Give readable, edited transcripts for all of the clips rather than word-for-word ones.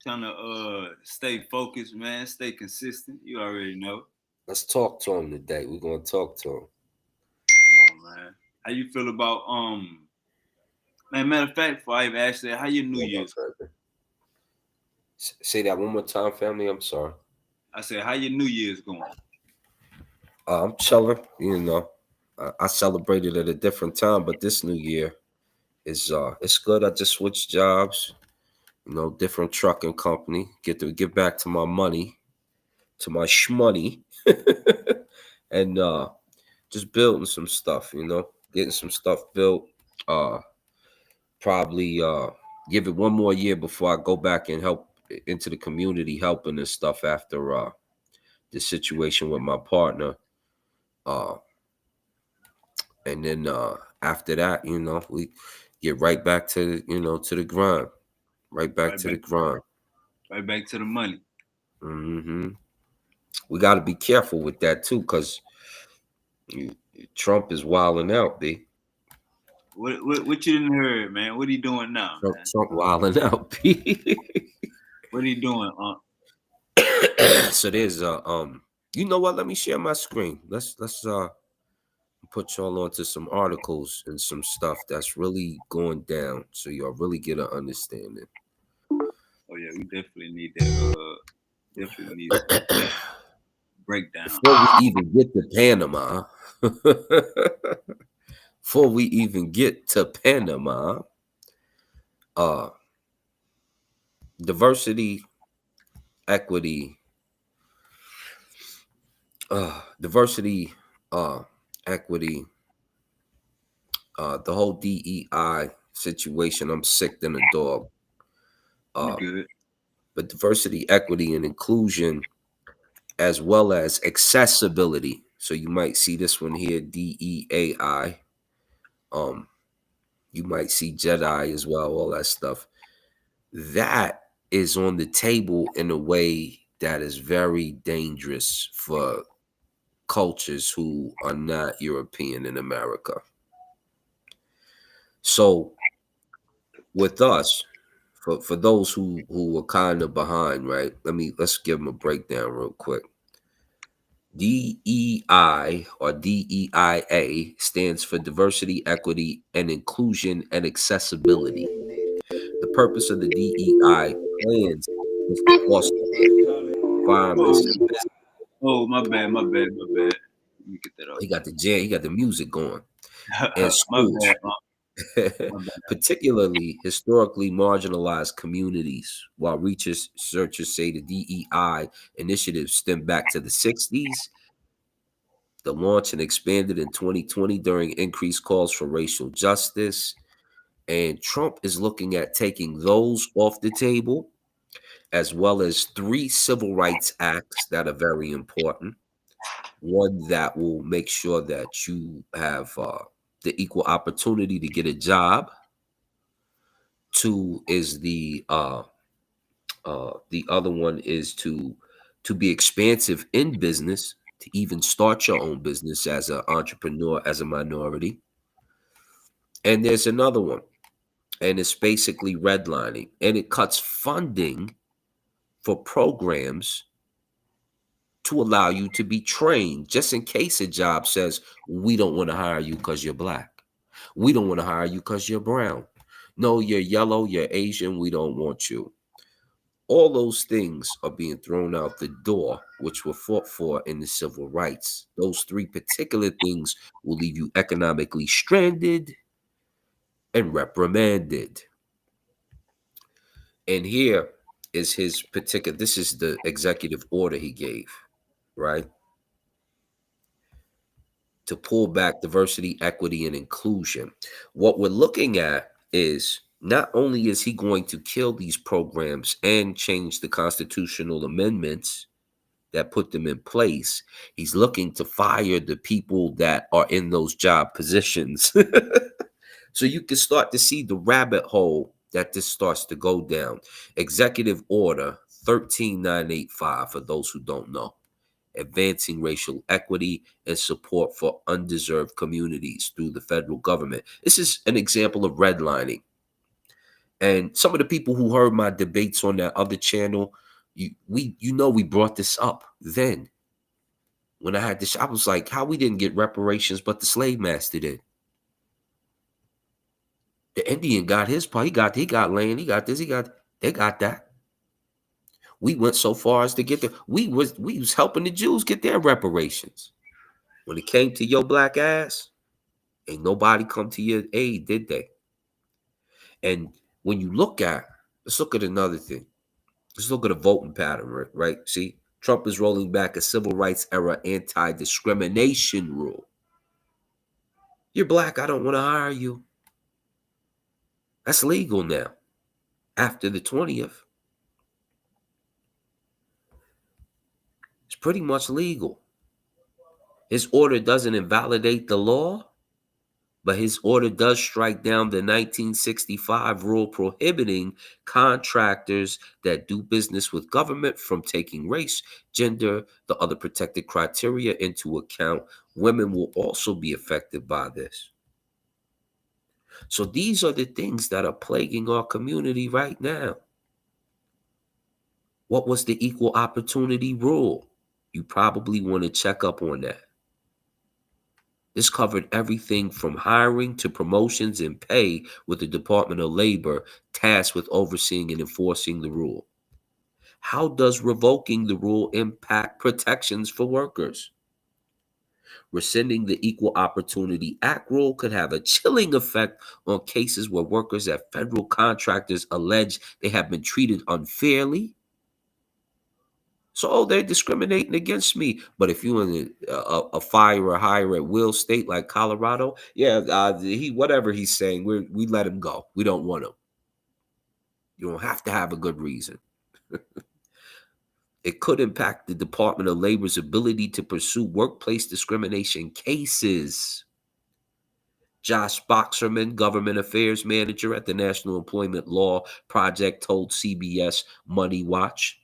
Trying to stay focused, man. Stay consistent. You already know. Let's talk to him today. We're gonna talk to him. Come on, man. How you feel about man, matter of fact, before I even ask that, how your New Yeah, my Year's? family. Say that one more time, family. I'm sorry. I said, how your New Year's going? I'm chilling. You know, I celebrated at a different time, but this New Year is it's good. I just switched jobs. You know, different trucking company. Get to get back to my money, to my shmoney, and just building some stuff. You know, getting some stuff built. Uh, Probably give it one more year before I go back and help into the community, helping and stuff after the situation with my partner. Uh, and then after that, you know, we get right back to to the grind, right back Right to the back, grind. right back to the money. hmm We got to be careful with that too, cause Trump is wilding out, b. What you didn't heard, man? What he doing now, man? Trump wilding out, b. What he doing? So there's you know what? Let me share my screen. Let's put y'all onto some articles and some stuff that's really going down, so y'all really get an understanding. Oh yeah, we definitely need that. Definitely need that breakdown. Before we even get to Panama, before we even get to Panama, uh, diversity, equity, diversity, uh, equity, the whole DEI situation. I'm sick than a dog. You Uh, good? but diversity, equity, and inclusion, as well as accessibility. So you might see this one here, DEAI. Um, you might see Jedi as well, all that stuff. That is on the table in a way that is very dangerous for cultures who are not European in America. So with us, for those who are kind of behind, right? Let's give them a breakdown real quick. DEI or DEIA stands for Diversity, Equity, and Inclusion and Accessibility. The purpose of the DEI plans is to foster environments and business. Oh, my bad, my bad, my bad. Let me get that off. He got the music going. And My schools, bad, my bad. particularly historically marginalized communities, while researchers say the DEI initiatives stem back to the 60s. The launch and expanded in 2020 during increased calls for racial justice. And Trump is looking at taking those off the table, as well as three civil rights acts that are very important. One that will make sure that you have the equal opportunity to get a job. Two is the other one is to be expansive in business, to even start your own business as an entrepreneur as a minority. And there's another one, and it's basically redlining, and it cuts funding for programs to allow you to be trained just in case a job says, we don't want to hire you because you're black. We don't want to hire you because you're brown. No, you're yellow, you're Asian, we don't want you. All those things are being thrown out the door, which were fought for in the civil rights. Those three particular things will leave you economically stranded and reprimanded. And here is his particular, this is the executive order he gave, right? To pull back diversity, equity, and inclusion. What we're looking at is not only is he going to kill these programs and change the constitutional amendments that put them in place, he's looking to fire the people that are in those job positions. So you can start to see the rabbit hole that this starts to go down. Executive Order 13985, for those who don't know, advancing racial equity and support for undeserved communities through the federal government. This is an example of redlining. And some of the people who heard my debates on that other channel, we brought this up then. When I had this, I was like, how we didn't get reparations, but the slave master did. The Indian got his part. He got land. He got this. They got that. We went so far as to get we was helping the Jews get their reparations. When it came to your black ass, ain't nobody come to your aid, did they? And when you let's look at another thing. Let's look at a voting pattern, right? See, Trump is rolling back a civil rights era anti-discrimination rule. You're black, I don't want to hire you. That's legal now. After the 20th, it's pretty much legal. His order doesn't invalidate the law, but his order does strike down the 1965 rule prohibiting contractors that do business with government from taking race, gender, the other protected criteria into account. Women will also be affected by this. So these are the things that are plaguing our community right now. What was the equal opportunity rule? You probably want to check up on that. This covered everything from hiring to promotions and pay, with the Department of Labor tasked with overseeing and enforcing the rule. How does revoking the rule impact protections for workers? Rescinding the Equal Opportunity Act rule could have a chilling effect on cases where workers at federal contractors allege they have been treated unfairly. So, they're discriminating against me. But if you're in a fire or hire at will state like Colorado, yeah, whatever he's saying, we let him go. We don't want him. You don't have to have a good reason. It could impact the Department of Labor's ability to pursue workplace discrimination cases. Josh Boxerman, government affairs manager at the National Employment Law Project, told CBS Money Watch.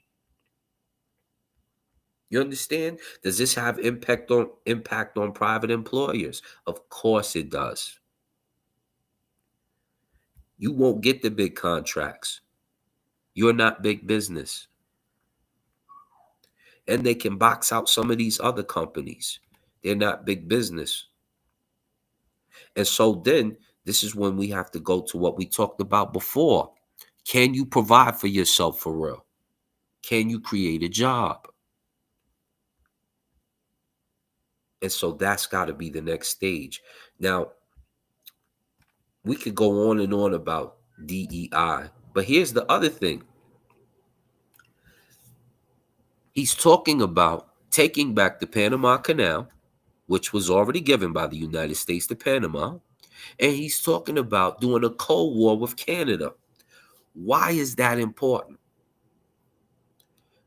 You understand? Does this have impact on private employers? Of course it does. You won't get the big contracts. You're not big business. And they can box out some of these other companies. They're not big business. And so then this is when we have to go to what we talked about before. Can you provide for yourself for real? Can you create a job? And so that's got to be the next stage. Now, we could go on and on about DEI, but here's the other thing. He's talking about taking back the Panama Canal, which was already given by the United States to Panama, and he's talking about doing a Cold War with Canada. Why is that important?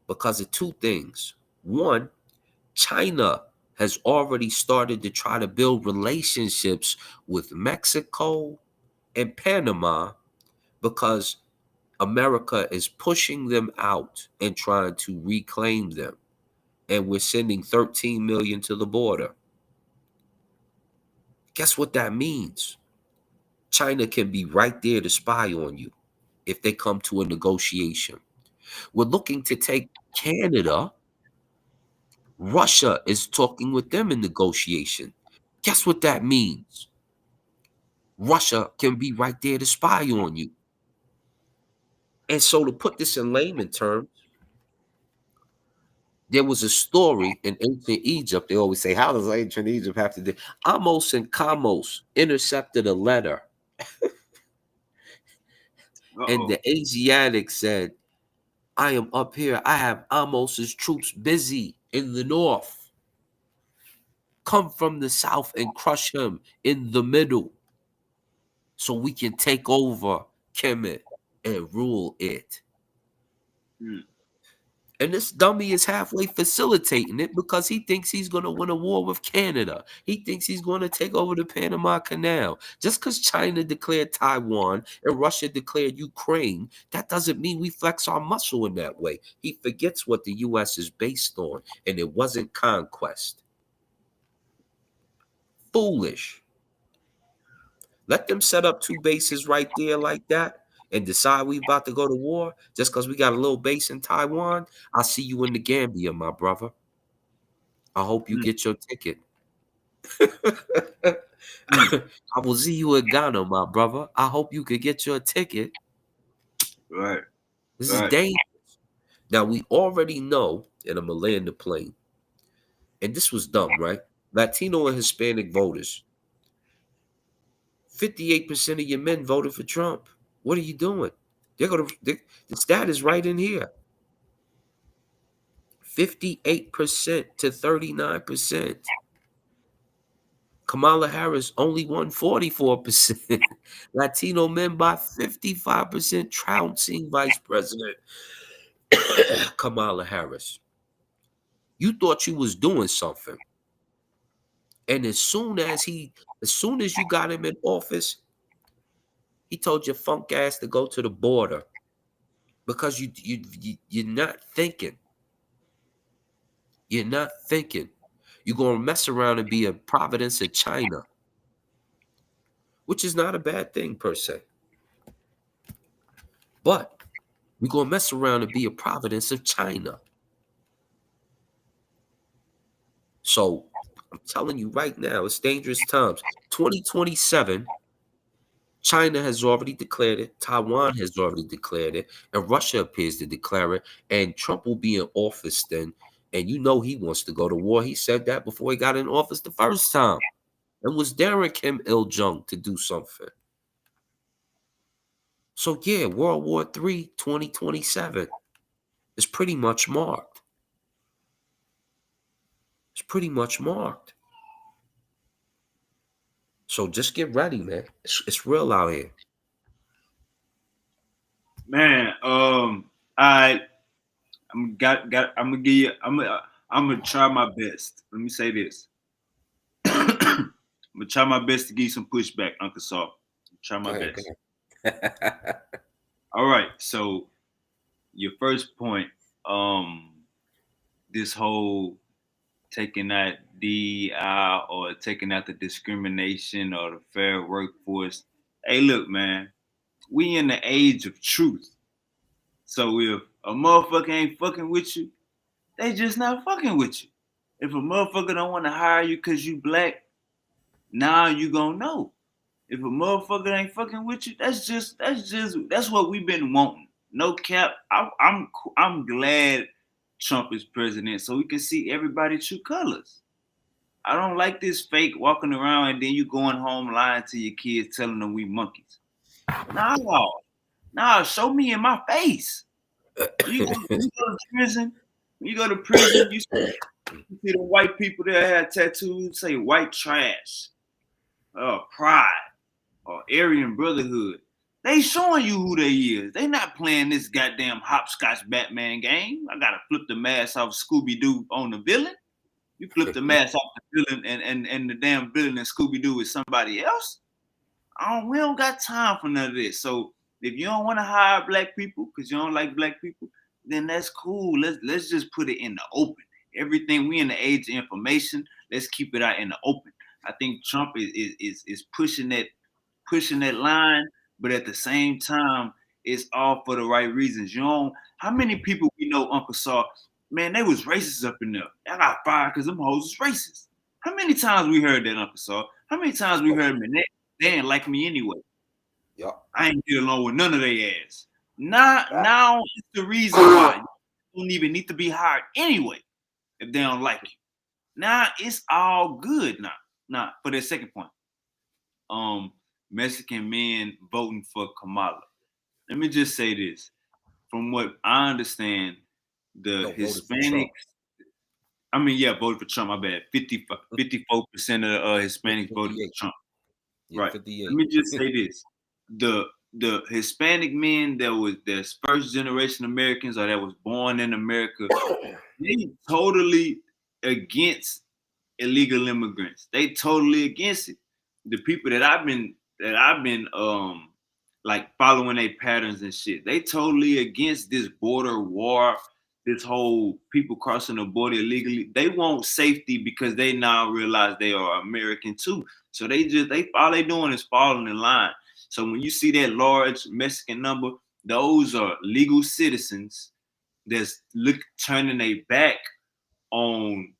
Because of two things. One, China has already started to try to build relationships with Mexico and Panama because America is pushing them out and trying to reclaim them. And we're sending 13 million to the border. Guess what that means? China can be right there to spy on you if they come to a negotiation. We're looking to take Canada. Russia is talking with them in negotiation. Guess what that means? Russia can be right there to spy on you. And so, to put this in layman terms, there was a story in ancient Egypt. They always say, how does ancient Egypt have to do? Amos and Kamos intercepted a letter, and Uh-oh. the Asiatic said, I am up here. I have Amos's troops busy in the north. Come from the south and crush him in the middle so we can take over Kemet and rule it. Hmm. And this dummy is halfway facilitating it because he thinks he's going to win a war with Canada. He thinks he's going to take over the Panama Canal. Just because China declared Taiwan and Russia declared Ukraine, that doesn't mean we flex our muscle in that way. He forgets what the U.S. is based on, and it wasn't conquest. Foolish. Let them set up two bases right there like that. and decide we about to go to war just because we got a little base in Taiwan, I'll see you in the Gambia, my brother. I hope you Mm, get your ticket. mm. I will see you in Ghana, my brother. I hope you could get your ticket. Right, This is right. dangerous. Now we already know, and I'm gonna land the plane. And this was dumb, right? Latino and Hispanic voters. 58% of your men voted for Trump. What are you doing? The stat is right in here. 58% to 39%. Kamala Harris only won 44%. Latino men by 55% trouncing Vice President Kamala Harris. You thought you was doing something. And as soon as you got him in office, he told your funk ass to go to the border because you're not thinking. You're not thinking. You're gonna mess around and be a providence of China, which is not a bad thing per se. But you're gonna mess around and be a providence of China. So I'm telling you right now, it's dangerous times. 2027, China has already declared it, Taiwan has already declared it, and Russia appears to declare it, and Trump will be in office then. And you know he wants to go to war. He said that before he got in office the first time. And was daring Kim Il Jung to do something. So yeah, World War III 2027 is pretty much marked. It's pretty much marked. So just get ready, man. It's real out here. Man, I'm gonna give you. I'm gonna try my best. Let me say this. I'm gonna try my best to give you some pushback, Uncle Saul. Try Go my ahead, go best. ahead. All right. So your first point, this whole taking out DEI or taking out the discrimination or the fair workforce. Hey, look, man, we in the age of truth. So if a motherfucker ain't fucking with you, they just not fucking with you. If a motherfucker don't want to hire you because you black, now you gonna know. If a motherfucker ain't fucking with you, that's what we've been wanting. No cap. I'm glad Trump is president so we can see everybody true colors. I don't like this fake walking around and then you going home lying to your kids, telling them we monkeys. No, no, show me in my face. You go to prison. When you go to prison, you see the white people that have tattoos say white trash, pride, or Aryan Brotherhood. They showing you who they is. They not playing this goddamn hopscotch Batman game. I gotta flip the mask off Scooby Doo on the villain. You flip the mask off the villain and the damn villain in Scooby Doo is somebody else. We don't got time for none of this. So if you don't want to hire black people because you don't like black people, then that's cool. Let's just put it in the open. Everything we in the age of information, let's keep it out in the open. I think Trump is pushing that line, but at the same time, it's all for the right reasons. You know, how many people we know, Uncle Saw, man, they was racist up in there. I got fired because them hoes is racist. How many times we heard that, Uncle Saw? How many times we heard, man, they ain't like me anyway. Yeah. I ain't get along with none of their ass. Now it's the reason why you don't even need to be hired anyway if they don't like you. Now it's all good now. Now for the second point, um, Mexican men voting for Kamala. Let me just say this: from what I understand, the No, voted for Hispanics. Trump. I mean, yeah, voted for Trump. My bad. 54% of Hispanics voted for 58. Trump. Yeah, Right. Let 58. me just say this: the Hispanic men that's first generation Americans or that was born in America, they totally against illegal immigrants. They totally against it. The people that I've been like following their patterns and shit. They totally against this border war, this whole people crossing the border illegally. They want safety because they now realize they are American too. So they all they doing is falling in line. So when you see that large Mexican number, those are legal citizens that's turning their back on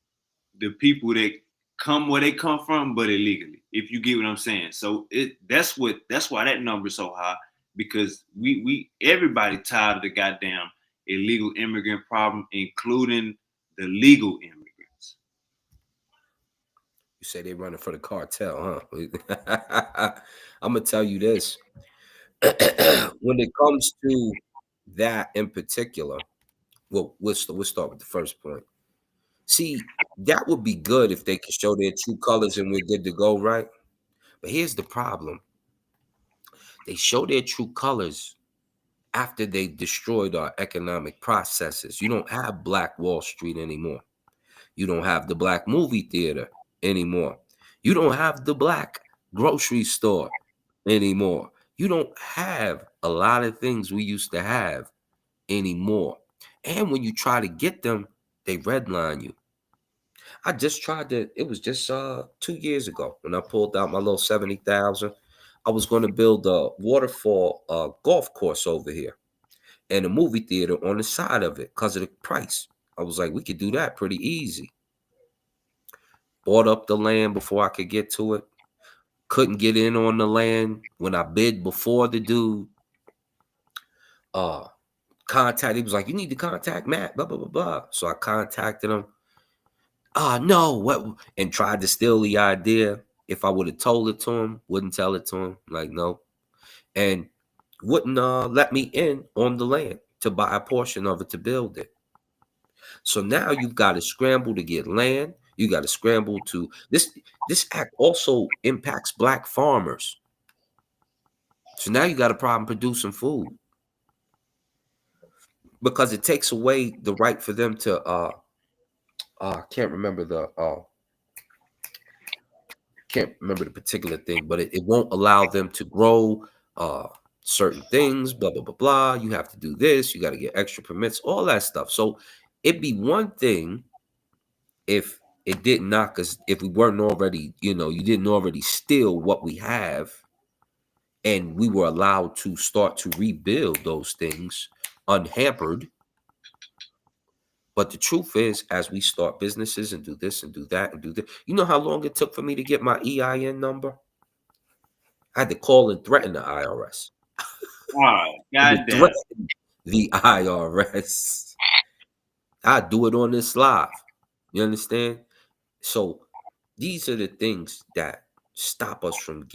the people that come where they come from, but illegally. If you get what I'm saying. So that's why that number is so high, because we everybody tired of the goddamn illegal immigrant problem, including the legal immigrants. You say they running for the cartel, huh? I'm gonna tell you this. When it comes to that in particular, well, we'll start with the first point. See, that would be good if they could show their true colors and we're good to go, right? But here's the problem. They show their true colors after they destroyed our economic processes. You don't have Black Wall Street anymore. You don't have the Black movie theater anymore. You don't have the Black grocery store anymore. You don't have a lot of things we used to have anymore. And when you try to get them, they redline you. I just tried to, it was just 2 years ago when I pulled out my little 70,000. I was going to build a waterfall golf course over here and a movie theater on the side of it because of the price. I was like, we could do that pretty easy. Bought up the land before I could get to it. Couldn't get in on the land when I bid before the dude. He was like, you need to contact Matt, blah, blah, blah, blah. So I contacted him. No, what? And tried to steal the idea. If I would have told it to him, wouldn't tell it to him. Like, no. And wouldn't let me in on the land to buy a portion of it to build it. So now you've got to scramble to get land. You got to scramble to this act also impacts Black farmers. So now you got a problem producing food because it takes away the right for them to I can't remember the particular thing, but it won't allow them to grow certain things, blah, blah, blah, blah. You have to do this, you got to get extra permits, all that stuff. So it'd be one thing if it didn't knock us, if we weren't already, you didn't already steal what we have, and we were allowed to start to rebuild those things unhampered. But the truth is, as we start businesses and do this and do that and do this, you know how long it took for me to get my EIN number? I had to call and threaten the IRS. Oh, I had to goddamn. threaten the IRS. I do it on this live. You understand? So these are the things that stop us from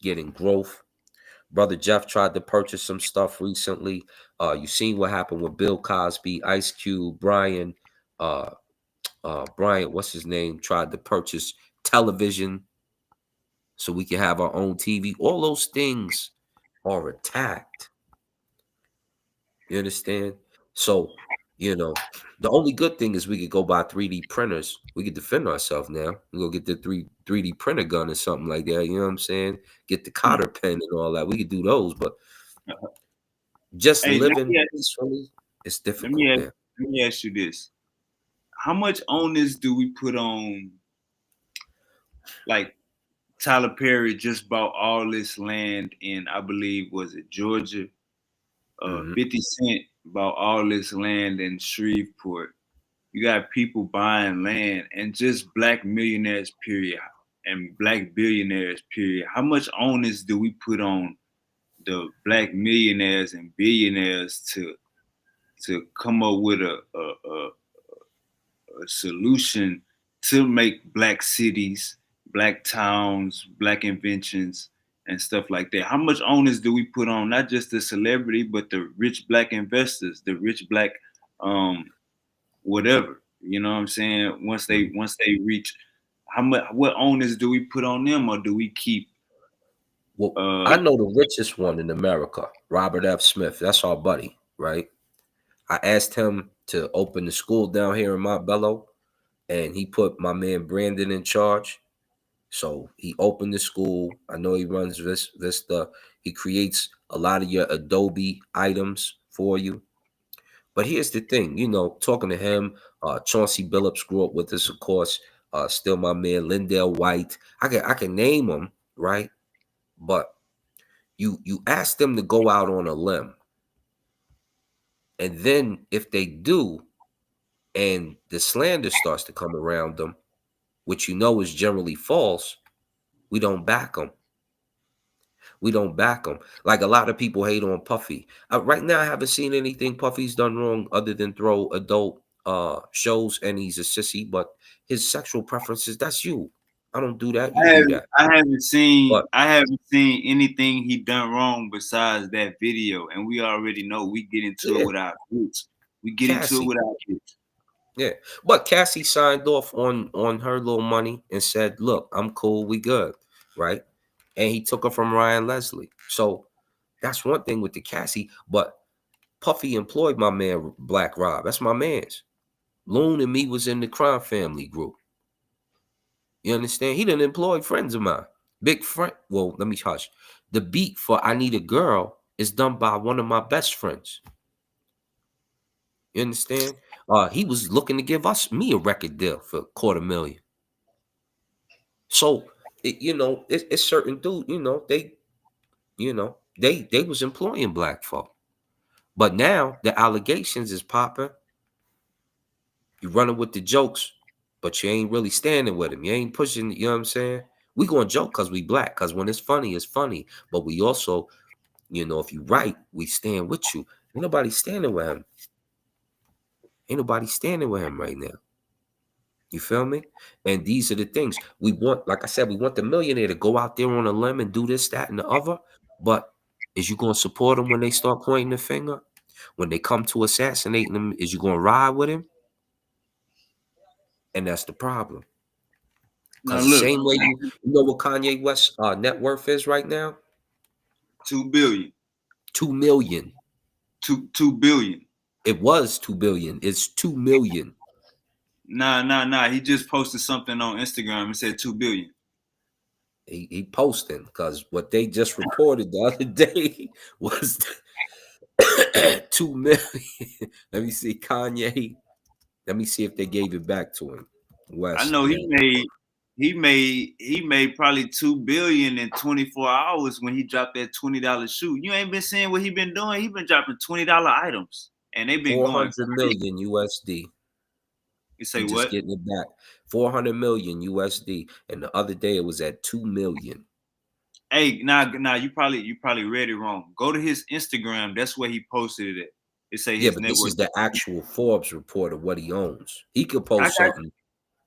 getting growth. Brother Jeff tried to purchase some stuff recently. You seen what happened with Bill Cosby, Ice Cube, uh, Brian, what's his name, tried to purchase television so we can have our own TV. All those things are attacked. You understand? So, the only good thing is we could go buy 3D printers. We could defend ourselves now. We go get the 3D printer gun or something like that. You know what I'm saying? Get the cotter pen and all that. We could do those, but just Hey, living peacefully, it's let difficult, me ask, man. let me ask you this: how much onus do we put on, like, Tyler Perry just bought all this land in, I believe, was it Georgia? Hmm. 50 Cent bought all this land in Shreveport. You got people buying land, and just Black millionaires, period, and Black billionaires, period. How much onus do we put on the Black millionaires and billionaires to come up with a solution to make Black cities, Black towns, Black inventions, and stuff like that? How much onus do we put on not just the celebrity, but the rich Black investors, the rich Black um, whatever? You know what I'm saying? Once they reach, what onus do we put on them, or do we keep? Well, Uh, I know the richest one in America, Robert F. Smith. That's our buddy, right? I asked him to open the school down here in Montbello, and he put my man Brandon in charge. So he opened the school. I know he runs Vista. He creates a lot of your Adobe items for you. But here's the thing, talking to him, Chauncey Billups grew up with us, of course. Still my man, Lindell White. I can name them, right? But You ask them to go out on a limb, and then if they do, and the slander starts to come around them, which you know is generally false, we don't back them. We don't back them. Like a lot of people hate on Puffy. Right now, I haven't seen anything Puffy's done wrong other than throw adult shows, and he's a sissy. But his sexual preferences, that's you. I don't do that. You I do haven't that. I haven't seen But I haven't seen anything he done wrong besides that video, and we already know we get into it yeah, with our kids. We get into it Cassie. with our kids. Yeah, but Cassie signed off on her little money and said, "Look, I'm cool. We good, right?" And he took her from Ryan Leslie. So that's one thing with the Cassie. But Puffy employed my man Black Rob. That's my man's. Loon and me was in the crime family group. You understand? He didn't employ friends of mine. Big friend. Well, let me hush. The beat for "I Need a Girl" is done by one of my best friends. You understand? He was looking to give me a record deal for 250,000. So it's certain dude. They was employing black folk, but now the allegations is popping. You running with the jokes, but you ain't really standing with him. You ain't pushing. You know what I'm saying? We gonna joke because we black. Because when it's funny, it's funny. But we also, if you right, we stand with you. Ain't nobody standing with him. Ain't nobody standing with him right now. You feel me? And these are the things we want. Like I said, we want the millionaire to go out there on a limb and do this, that, and the other. But is you gonna support them when they start pointing the finger? When they come to assassinate them, is you gonna ride with him? And that's the problem. Now Because the look, same way you know what Kanye West's net worth is right now? 2 billion, 2 million. two billion. It was 2 billion. It's 2 million. Nah. He just posted something on Instagram and said 2 billion. He posting because what they just reported the other day was 2 million. Let me see, Kanye. Let me see if they gave it back to him. I West know net. he made probably 2 billion in 24 hours when he dropped that $20 shoe. You ain't been seeing what he been doing. He been dropping $20 items, and they've been going 400 crazy. million USD. You say He just what? getting it back. 400 million USD. And the other day it was at 2 million. Hey, nah, you probably read it wrong. Go to his Instagram. That's where he posted it at. It say Yeah, his but net this worth. is the actual Forbes report of what he owns. He could I post got something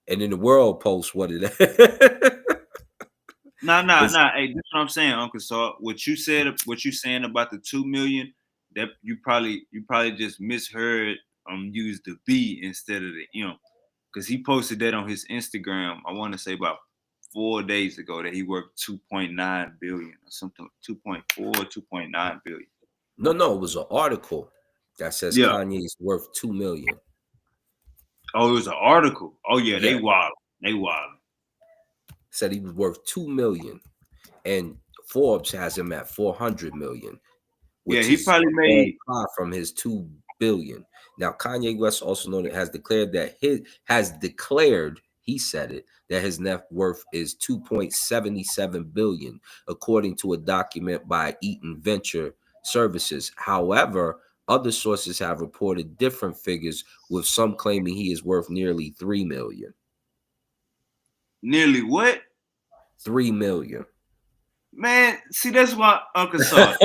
and then the world posts what it is. nah. Hey, that's what I'm saying, Uncle Saw. What you saying about the 2 million, that you probably just misheard. Use the B instead of the M, because he posted that on his Instagram. I want to say about 4 days ago that he worked 2.9 billion or something, 2.4, 2.9 billion. No, it was an article that says Yeah. Kanye is worth 2 million. Oh, it was an article. Oh yeah, they Yeah, wild. They wild. said he was worth 2 million. And Forbes has him at 400 million, Yeah, which he is probably all made. high from his 2 billion. Now, Kanye West, also known, has declared he said it, that his net worth is 2.77 billion, according to a document by Eaton Venture Services. However, other sources have reported different figures, with some claiming he is worth nearly 3 million. Nearly what? 3 million. Man, see, that's why Uncle Saw.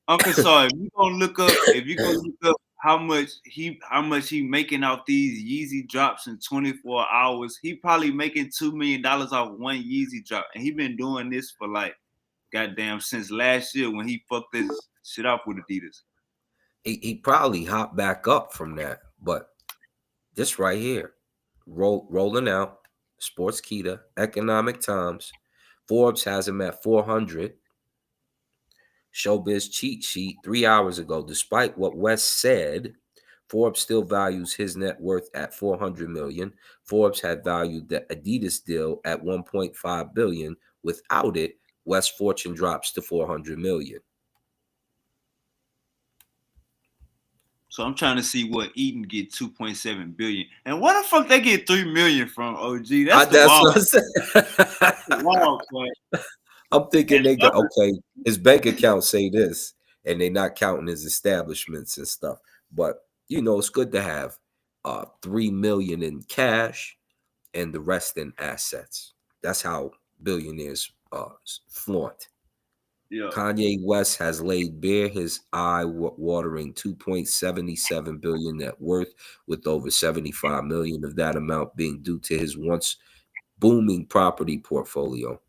Uncle Saw, if you go look up how much he making out these Yeezy drops in 24 hours, he probably making $2 million off one Yeezy drop, and he been doing this for like goddamn since last year when he fucked this shit up with Adidas. He probably hopped back up from that, but this right here, rolling out, Sports Kita, Economic Times, Forbes has him at 400. Showbiz cheat sheet 3 hours ago. Despite what West said, Forbes still values his net worth at 400 million. Forbes had valued the Adidas deal at 1.5 billion. Without it, West's fortune drops to 400 million. So I'm trying to see what Eaton get 2.7 billion, and where the fuck they get 3 million from? OG, that's the That's wild. what I said. That's the wild part. I'm thinking And they got other, okay. His bank account say this, and they not counting his establishments and stuff. But it's good to have 3 million in cash and the rest in assets. That's how billionaires flaunt. yeah. Kanye West has laid bare his eye-watering 2.77 billion net worth, with over 75 million of that amount being due to his once booming property portfolio.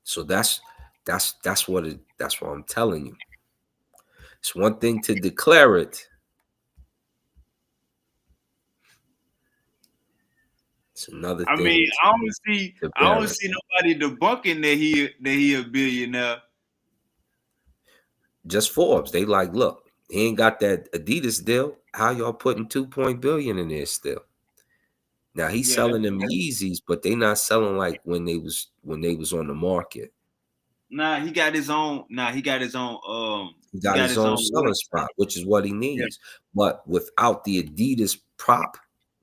So that's what I'm telling you. It's one thing to declare it. It's another I thing mean, to I bear don't it. see nobody debunking that he a billionaire. Just Forbes. They like, look, he ain't got that Adidas deal. How y'all putting 2 billion in there still? Now he's Yeah, selling them Yeezys, but they not selling like when they was on the market. nah, he got his own. Nah, He he got got his his own own selling website. spot, which is what he Yeah. needs. But without the Adidas prop,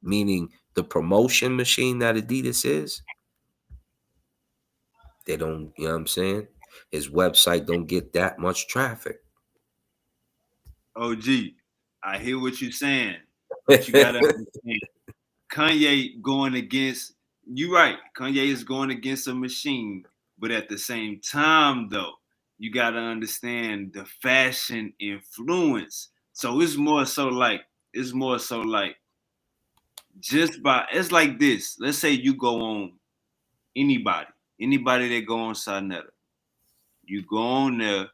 meaning the promotion machine that Adidas is, they don't, you know what I'm saying? His website don't get that much traffic. OG, I hear what you're saying, but you gotta understand. Kanye going against you right. Kanye is going against a machine, but at the same time, though, you gotta understand the fashion influence. So it's more so like just by it's like this. Let's say you go on anybody, anybody that go on Sinetta. You go on there,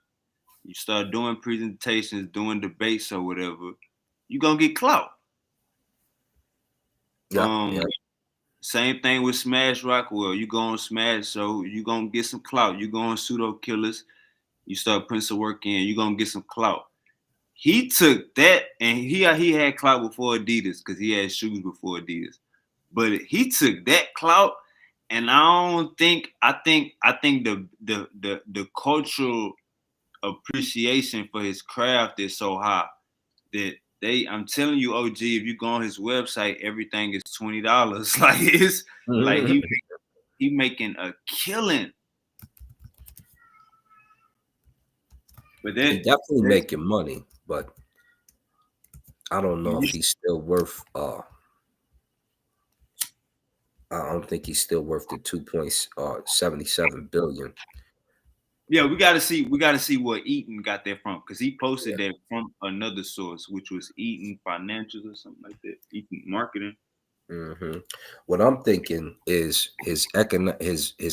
you start doing presentations, doing debates or whatever, you gonna get clout. Yeah, Um, yeah. Same thing with Smash Rockwell. You go on Smash, so you gonna get some clout. You go on Pseudo Killers, you start putting some work in, you gonna get some clout. He took that and he had clout before Adidas because he had shoes before Adidas. But he took that clout, and I think the cultural appreciation for his craft is so high that I'm telling you, OG, if you go on his website, everything is $20. Like it's like Mhm. he making a killing. But He definitely making money, but I don't know if that's he's still worth I don't think he's still worth the 2.77 billion. yeah, we gotta see where Eaton got that from because he posted that from another source, which was Eaton Financials or something like that. Eaton Marketing. Hmm. What I'm thinking is his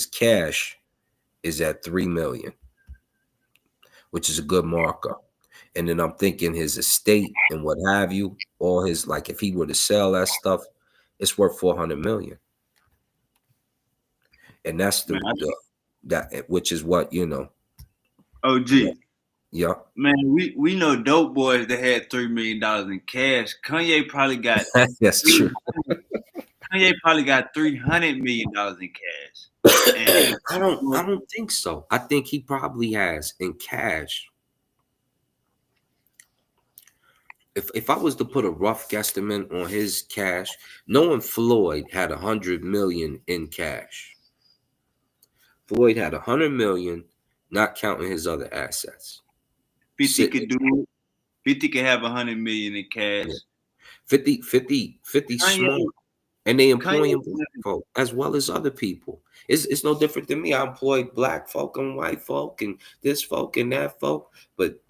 cash is at 3 million, which is a good marker. And then I'm thinking his estate and what have you, all his like if he were to sell that stuff, it's worth 400 million. And that's Man, the that which is what what OG. yeah. Man, we know dope boys that had $3 million in cash. That's true. 300 Kanye probably got $300 million in cash. And I don't think so. I think he probably has in cash. If I was to put a rough guesstimate on his cash, knowing Floyd had 100 million in cash. Floyd had 100 million, not counting his other assets. 50 Sitting could do it. 50 could have 100 million in cash. yeah. 50 Kanye, small. And they Kanye, employing black folk as well as other people. It's no different than me. I employ black folk and white folk and this folk and that folk. But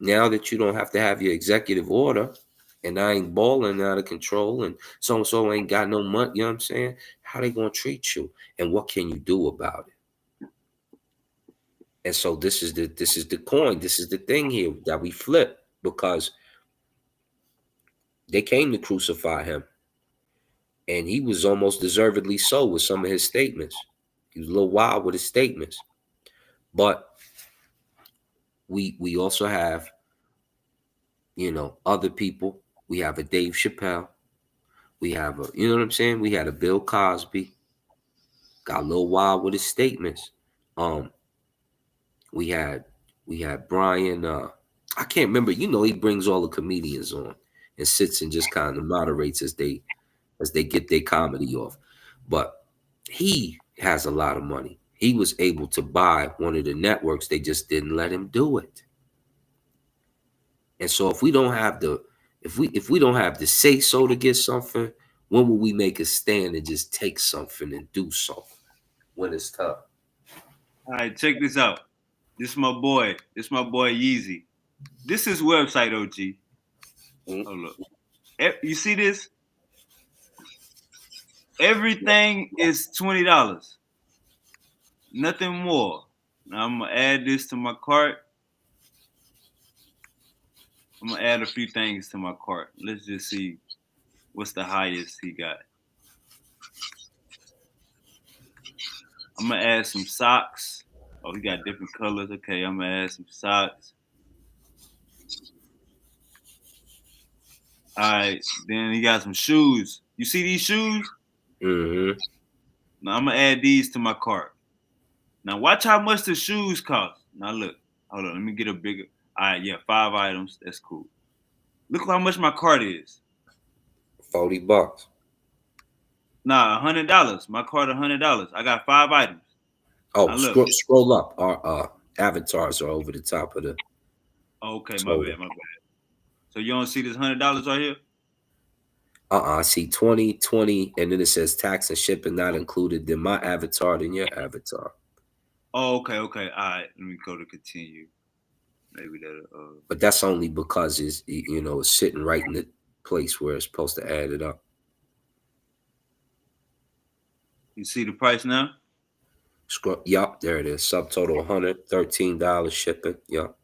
now that you don't have to have your executive order and I ain't balling out of control and so ain't got no money, you know what I'm saying? How they gonna treat you? And what can you do about it? And so this is the coin. This is the thing here that we flip because they came to crucify him. And he was almost deservedly so with some of his statements. He was a little wild with his statements. But we also have, other people. We have a Dave Chappelle. We have a, you know what I'm saying? We had a Bill Cosby. Got a little wild with his statements. Um, we had we had Brian. I can't remember. He brings all the comedians on and sits and just kind of moderates as they get their comedy off. But he has a lot of money. He was able to buy one of the networks. They just didn't let him do it. And so if we don't have the if we don't have the say so to get something, when will we make a stand and just take something and do something when it's tough? All right, check this out. This is my boy. This is my boy Yeezy. This is website OG. Mm. Oh look, you see this? Everything is $20, nothing more. Now I'm gonna add this to my cart. I'm gonna add a few things to my cart. Let's just see what's the highest he got. I'm gonna add some socks. Oh, he got different colors. Okay, I'm gonna add some socks. All right, then he got some shoes. You see these shoes? Mm-hmm. Now I'm gonna add these to my cart. Now watch how much the shoes cost. Now look, hold on, let me get a bigger. All right, yeah, 5 items. That's cool. Look how much my cart is. $40. Nah, $100. My cart $100. I got 5 items. Oh, Now look. scroll up. Our avatars are over the top of the Oh, okay, my total. bad, my bad. So you don't see this $100 right here? I see 20, 20, and then it says tax and shipping not included. Then my avatar, then your avatar. Oh, okay, okay. All right, let me go to continue. Maybe that. But that's only because it's sitting right in the place where it's supposed to add it up. You see the price now? Scroll. Yup, there it is. Subtotal $113 shipping. Yup.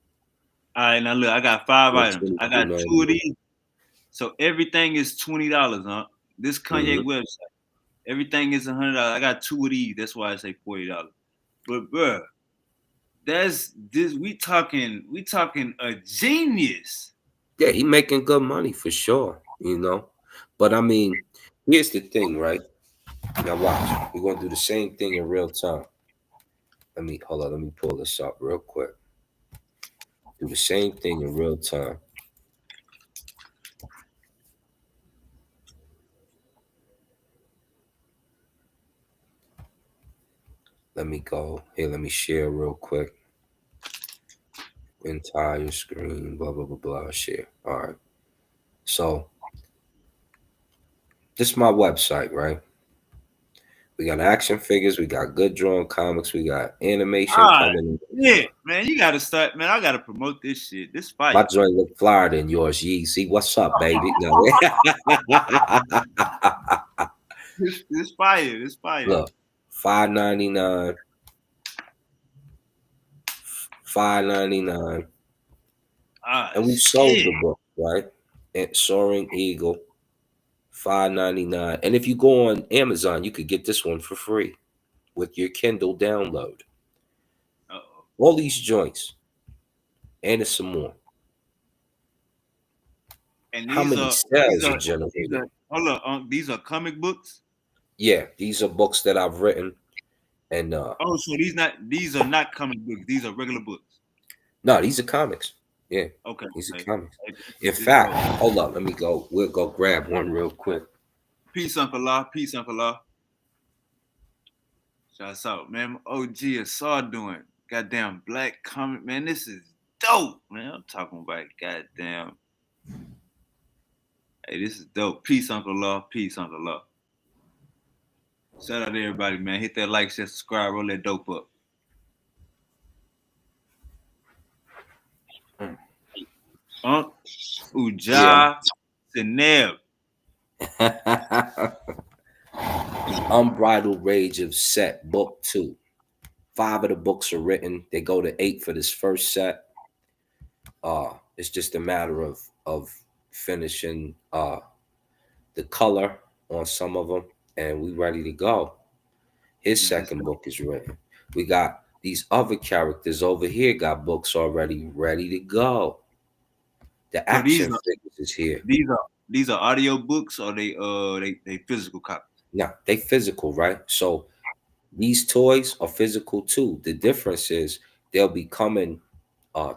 All right, now look, I got 5 items. I got two of 22.99. these. So everything is $20, huh? This Kanye Mm-hmm. website, everything is $100. I got two of these. That's why I say $40. But bruh, that's this. We talking a genius. Yeah, he making good money for sure. But I mean, here's the thing, right? Now watch. We're gonna do the same thing in real time. Hold on, let me pull this up real quick. Do the same thing in real time. Let me go here. Let me share real quick. Entire screen. Blah blah blah blah. Share. All right. So this is my website, right? We got action figures. We got good drawn comics. We got animation Ah, coming in. yeah, man, you gotta start, man. I gotta promote this shit. This My fire. joint look flyer than yours, Yeezy. What's up, baby? No. This fire. This fire. Look, 5.99, 5.99, Ah, and we've sold shit. the book, right? And Soaring Eagle, 5.99. And if you go on Amazon, you could get this one for free with your Kindle download. Uh-oh. All these joints, and there's some more. And How these many are these sales are are these generated? are hold up. These are comic books. Yeah, these are books that I've written, and Oh, so these are not comic books. These are regular books. no, these are comics. Yeah, Okay, these are okay. comics. Hey, In this fact, dope. hold up, let me go. We'll go grab one real quick. Peace, Uncle Law. Peace, Uncle Law. Shouts out, man. OG Ausar doing goddamn black comic, man. This is dope, man. I'm talking about goddamn. Hey, this is dope. Peace, Uncle Law. Peace, Uncle Law. Shout out to everybody, man. Hit that like, share, subscribe, roll that dope up. Unc, Yeah. Uja, Seneb. The Unbridled Rage of Set, Book 2. 5 of the books are written. They go to 8 for this first set. It's just a matter of finishing the color on some of them, and we ready to go. His Man, second book is written. We got these other characters over here got books already ready to go. The so action figures is here. these are audio books or they physical copies. Now they physical, right? So these toys are physical too. The difference is they'll be coming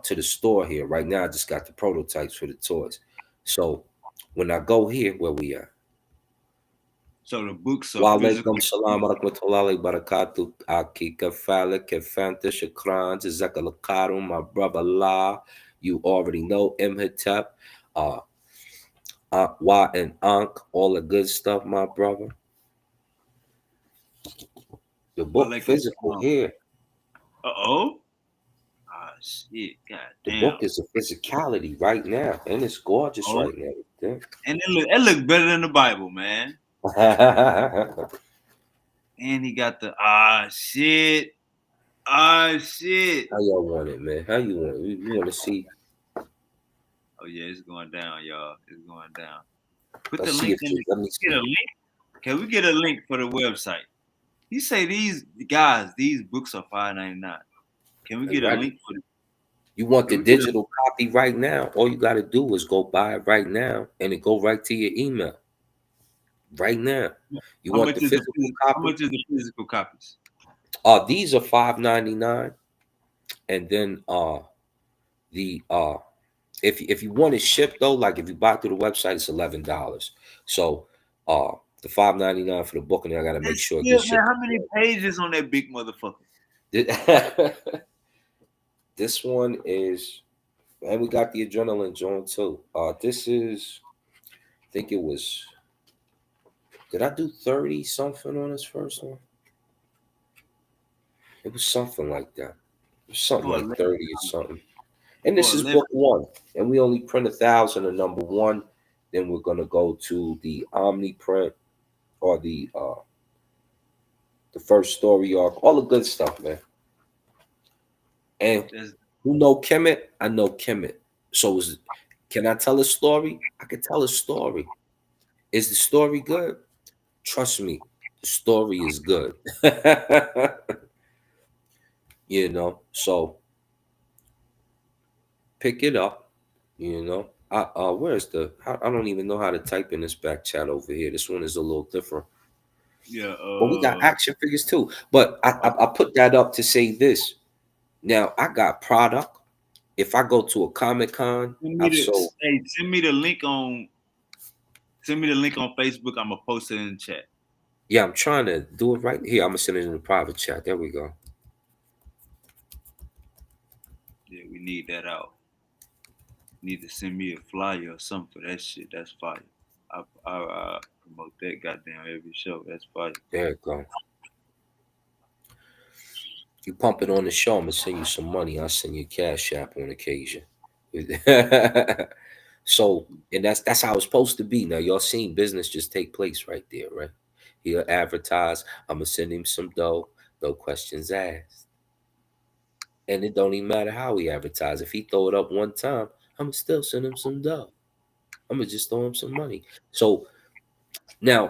to the store here. Right now, I just got the prototypes for the toys. So when I go here, where we at? So the books are Walaikum physical. salam wa rahmatullahi wa barakatuh. Aki kafala kefanta shakran jazakalakarum, my brother La. You already know Imhotep, uh, Wa and Ankh, all the good stuff, my brother. The book Walaikum physical salam. here. Uh-oh. Ah, shit. God The damn. book is a physicality right now, and it's gorgeous Oh, right now. and it look better than the Bible, man. How And he got the shit. Ah, shit. y'all want it, man? How you want it? You want to see? Oh yeah, it's going down, y'all. It's going down. Put the Let's see link if in. you. Let me Get a see. link. Can we get a link for the website? He say these guys, these books are $5.99. Can we Are you get a ready? link for the? You want Can the we get a? digital copy right now? All you got to do is go buy it right now, and it go right to your email right now. You How want much the is the physical how copy? much is the physical copies? These are $5.99, and then the if you want it shipped though, like if you buy through the website, it's $11. So uh the $5.99 for the book, and then I got to make That's sure it still, gets man. shipped. How many pages on that big motherfucker? This one is, and we got the adrenaline joint too. This is, I think it was. Did I do 30 something on this first one? It was something like that. It was something For like 11. 30 or something. And For this is 11. book one. And we only print 1,000 of number one. Then we're gonna go to the Omni print, or the first story arc, all the good stuff, man. And That's who know Kemet? I know Kemet. So can I tell a story? I can tell a story. Is the story good? Trust me, the story is good. So pick it up. Where's I don't even know how to type in this back chat over here. This one is a little different. yeah. But we got action figures too. But I put that up to say this. Now I got product. If I go to a Comic Con, Send me I've the sold. hey, send me the link on Facebook. I'm gonna post it in the chat. Yeah, I'm trying to do it right here. I'm gonna send it in the private chat. There we go. Yeah, we need that out. Need to send me a flyer or something for that shit. That's fire. I promote that goddamn every show. That's fire. There it go. You pump it on the show, I'm gonna send you some money. I'll send you cash app on occasion. So, and that's how it's supposed to be. Now y'all seen business just take place right there, right? He'll advertise. I'm gonna send him some dough, no questions asked. And it don't even matter how he advertise. If he throw it up one time, I'm gonna still send him some dough. I'm gonna just throw him some money. So now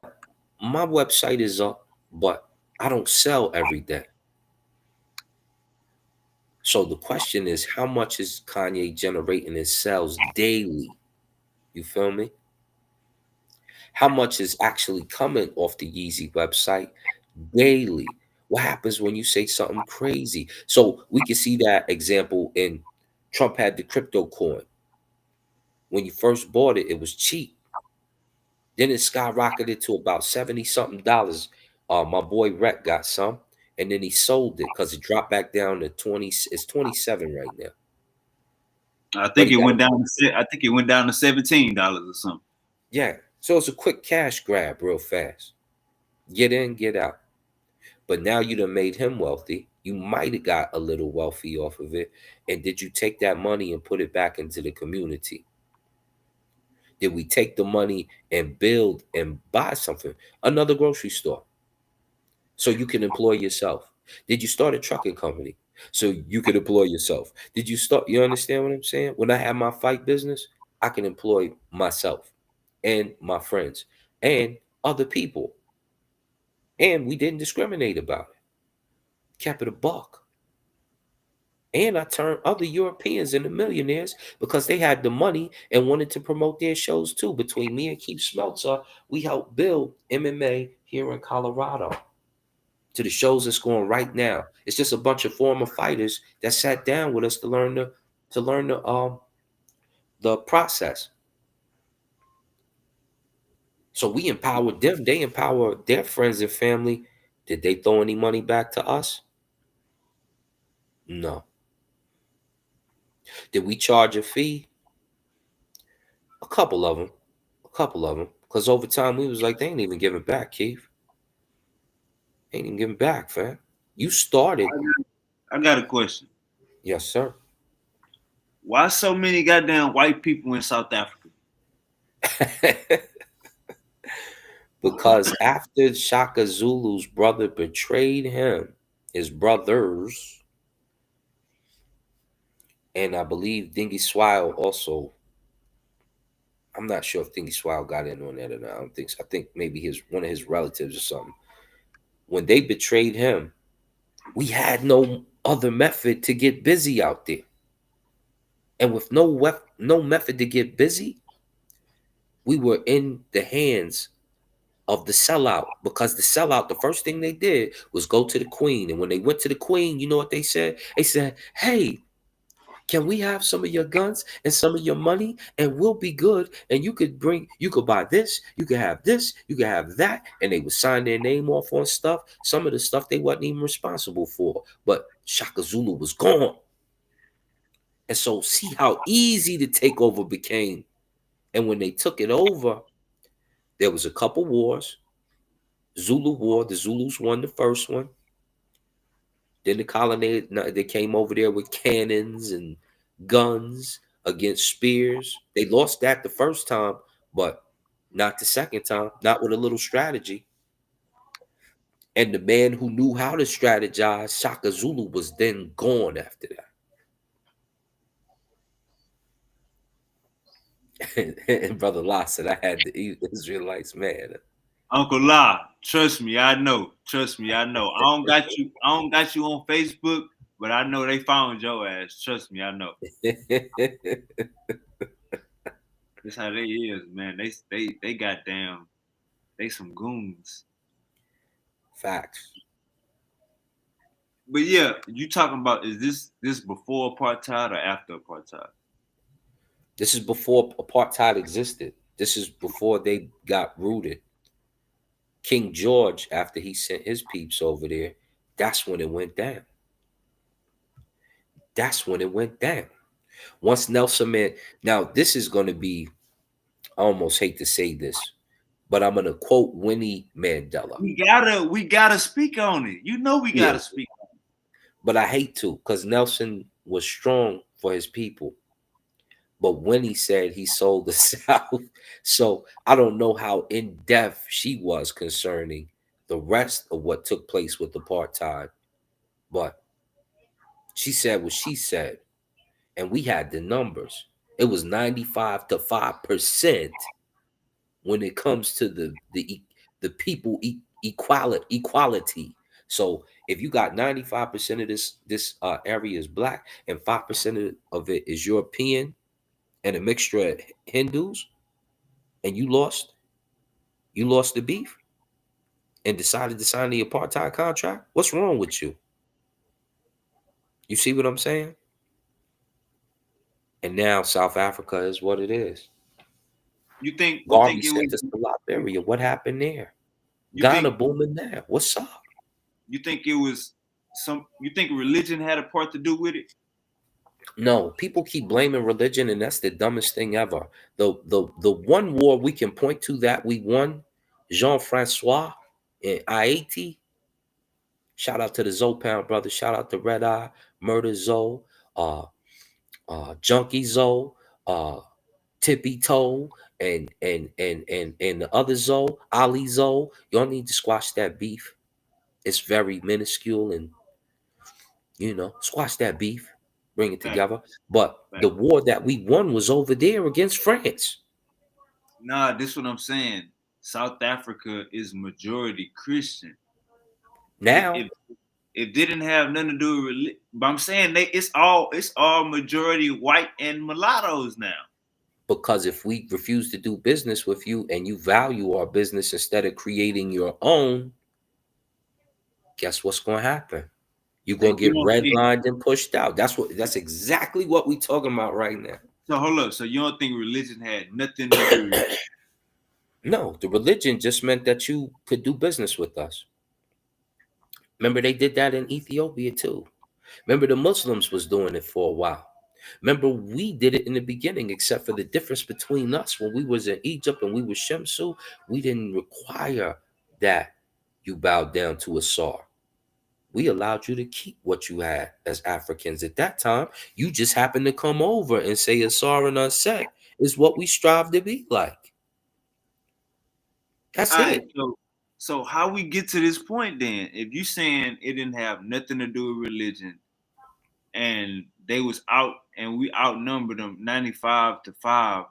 my website is up, but I don't sell every day. So the question is, how much is Kanye generating in sales daily? You feel me? How much is actually coming off the Yeezy website daily? What happens when you say something crazy? So we can see that example in Trump had the crypto coin. When you first bought it, it was cheap. Then it skyrocketed to about 70 something dollars. My boy Rhett got some, and then he sold it because it dropped back down to 20. It's 27 right now. I But think he it got went it. down. I think it went down to $17 or something. Yeah. So it's a quick cash grab real fast. Get in, get out. But now you done made him wealthy. You might have got a little wealthy off of it. And did you take that money and put it back into the community? Did we take the money and build and buy something? Another grocery store. So you can employ yourself. Did you start a trucking company? So you can employ yourself. Did you start? You understand what I'm saying? When I have my fight business, I can employ myself and my friends and other people. And we didn't discriminate about it. Kept it a buck. And I turned other Europeans into millionaires because they had the money and wanted to promote their shows too. Between me and Keith Smeltzer, we helped build MMA here in Colorado to the shows that's going right now. It's just a bunch of former fighters that sat down with us to learn the process. So we empowered them. They empowered their friends and family. Did they throw any money back to us? No. Did we charge a fee? A couple of them. A couple of them. Because over time, we was like, they ain't even giving back, Keith. Ain't even giving back, fam. You started. I got a question. Yes, sir. Why so many goddamn white people in South Africa? Because after Shaka Zulu's brother betrayed him, his brothers, and I believe Dingy Swile also. I'm not sure if Dingy Swile got in on that or not. I don't think so. I think maybe his one of his relatives or something. When they betrayed him, we had no other method to get busy out there. And with no method to get busy, we were in the hands of the sellout, because the sellout, the first thing they did was go to the queen. And when they went to the queen, you know what they said? They said, hey, can we have some of your guns and some of your money, and we'll be good? And you could buy this, you could have this, you could have that. And they would sign their name off on stuff, some of the stuff they wasn't even responsible for. But Shaka Zulu was gone. And so see how easy the takeover became. And when they took it over, there was a couple wars. Zulu War, the Zulus won the first one. Then the colony, they came over there with cannons and guns against spears. They lost that the first time, but not the second time, not with a little strategy. And the man who knew how to strategize, Shaka Zulu, was then gone after that. And Brother La said, I had the Israelites mad. Uncle La, trust me, I know. Trust me, I know. I don't got you. I don't got you on Facebook, but I know they found your ass. Trust me, I know. That's how they is, man. They goddamn. They some goons. Facts. But yeah, you talking about, is this before apartheid or after apartheid? This is before apartheid existed. This is before they got rooted. King George, after he sent his peeps over there, that's when it went down. That's when it went down. Once Nelson Man, now this is going to be, I almost hate to say this, but I'm going to quote Winnie Mandela. We gotta speak on it. You know we Yeah, gotta speak. but I hate to, because Nelson was strong for his people. But Winnie said he sold the South. So I don't know how in depth she was concerning the rest of what took place with apartheid. But she said what she said, and we had the numbers. It was 95 to 5% when it comes to the people equality. So if you got 95% of this area is black and 5% of it is European and a mixture of Hindus, and you lost the beef and decided to sign the apartheid contract, what's wrong with you? You see what I'm saying? And now South Africa is what it is. You think Garvey it sent was us to Liberia. What happened there? you Ghana think booming now. What's up? you think it was you think religion had a part to do with it? No, people keep blaming religion, and that's the dumbest thing ever. The one war we can point to that we won, Jean Francois in Haiti. Shout out to the Zopound brothers. Shout out to Red Eye, Murder Zoe, uh, Junkie Zoe, uh, Tippy Toe, and the other Zoe, Ali Zoe. Y'all need to squash that beef. It's very minuscule, and squash that beef, bring it Fact, together. But fact. the war that we won was over there against France. Nah, this what I'm saying. South Africa is majority Christian. It Now, it, it didn't have nothing to do with religion. But I'm saying it's all majority white and mulattoes now. because if we refuse to do business with you and you value our business instead of creating your own, guess what's going to happen? You're Hey, going to you get don't think redlined and pushed out. That's exactly what we're talking about right now. so? Hold up. So you don't think religion had nothing to do with it? No, the religion just meant that you could do business with us. Remember, they did that in Ethiopia too. Remember, the Muslims was doing it for a while. Remember, we did it in the beginning, except for the difference between us when we was in Egypt and we was Shemsu, we didn't require that you bowed down to Asar. We allowed you to keep what you had as Africans. At that time, you just happened to come over and say Asar and Aset is what we strive to be like. That's All right, it. so how we get to this point then? If you saying it didn't have nothing to do with religion, and they was out and we outnumbered them 95-5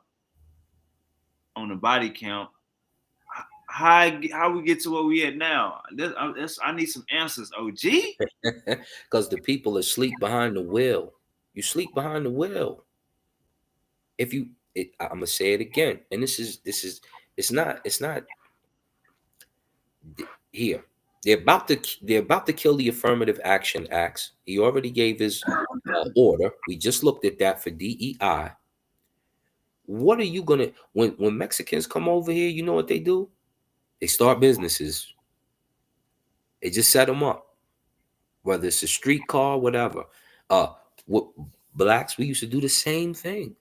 on the body count, how we get to where we at now? I need some answers, OG. Because the people asleep behind the wheel. You sleep behind the wheel. If you, I'm gonna say it again, and this is, it's not here. They're about to kill the Affirmative Action Acts. He already gave his order. We just looked at that for DEI. What are you gonna when Mexicans come over here? You know what they do? They start businesses. They just set them up, whether it's a streetcar, whatever. What blacks, we used to do the same thing,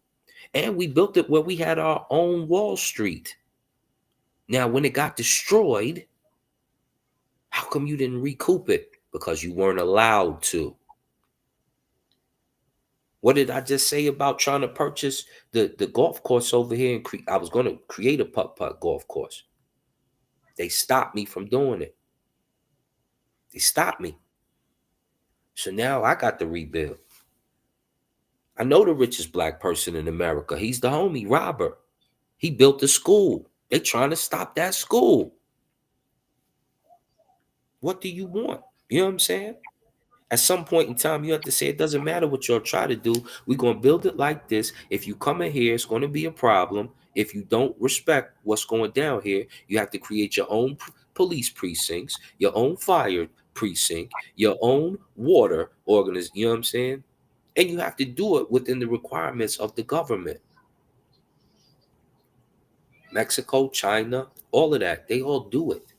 and we built it where we had our own Wall Street. Now, when it got destroyed, how come you didn't recoup it? Because you weren't allowed to. What did I just say about trying to purchase the golf course over here? And I was going to create a putt-putt golf course. They stopped me from doing it. They stopped me. So now I got to rebuild. I know the richest black person in America. He's the homie, Robert. He built a school. They trying to stop that school. What do you want? You know what I'm saying? At some point in time, you have to say it doesn't matter what y'all try to do. We're going to build it like this. If you come in here, it's going to be a problem. If you don't respect what's going down here, you have to create your own police precincts, your own fire precinct, your own water organization. You know what I'm saying? And you have to do it within the requirements of the government. Mexico, China, all of that, they all do it.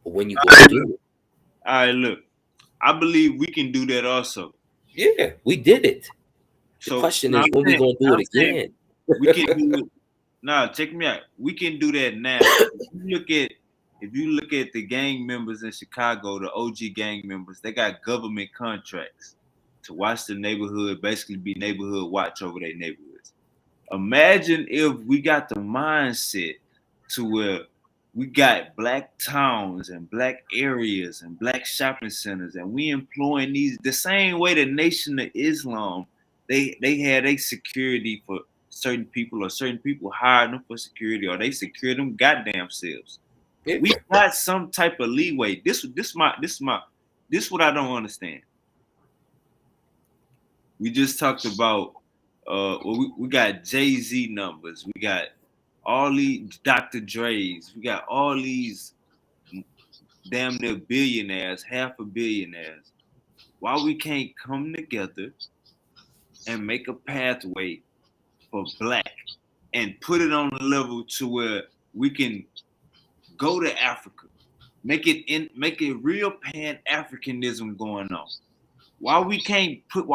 But when you All going to right, do look. it, All right, look. I believe we can do that also. yeah, we did it. The So question now is, when we going to do I'm it saying again? we can do it. Nah, check me out. We can do that now. If you look at the gang members in Chicago, the OG gang members, they got government contracts to watch the neighborhood, basically be neighborhood watch over their neighborhoods. Imagine if we got the mindset to where we got black towns and black areas and black shopping centers, and we employing these the same way the Nation of Islam, they had a security for certain people, or certain people hired them for security, or they secure them goddamn selves. We Yeah. got some type of leeway. This what I don't understand. We just talked about we got Jay-Z numbers, we got all these Dr. Dre's, we got all these damn near billionaires, half a billionaires. Why we can't come together and make a pathway for black and put it on a level to where we can go to Africa, make it real pan-Africanism going on. Why we can't put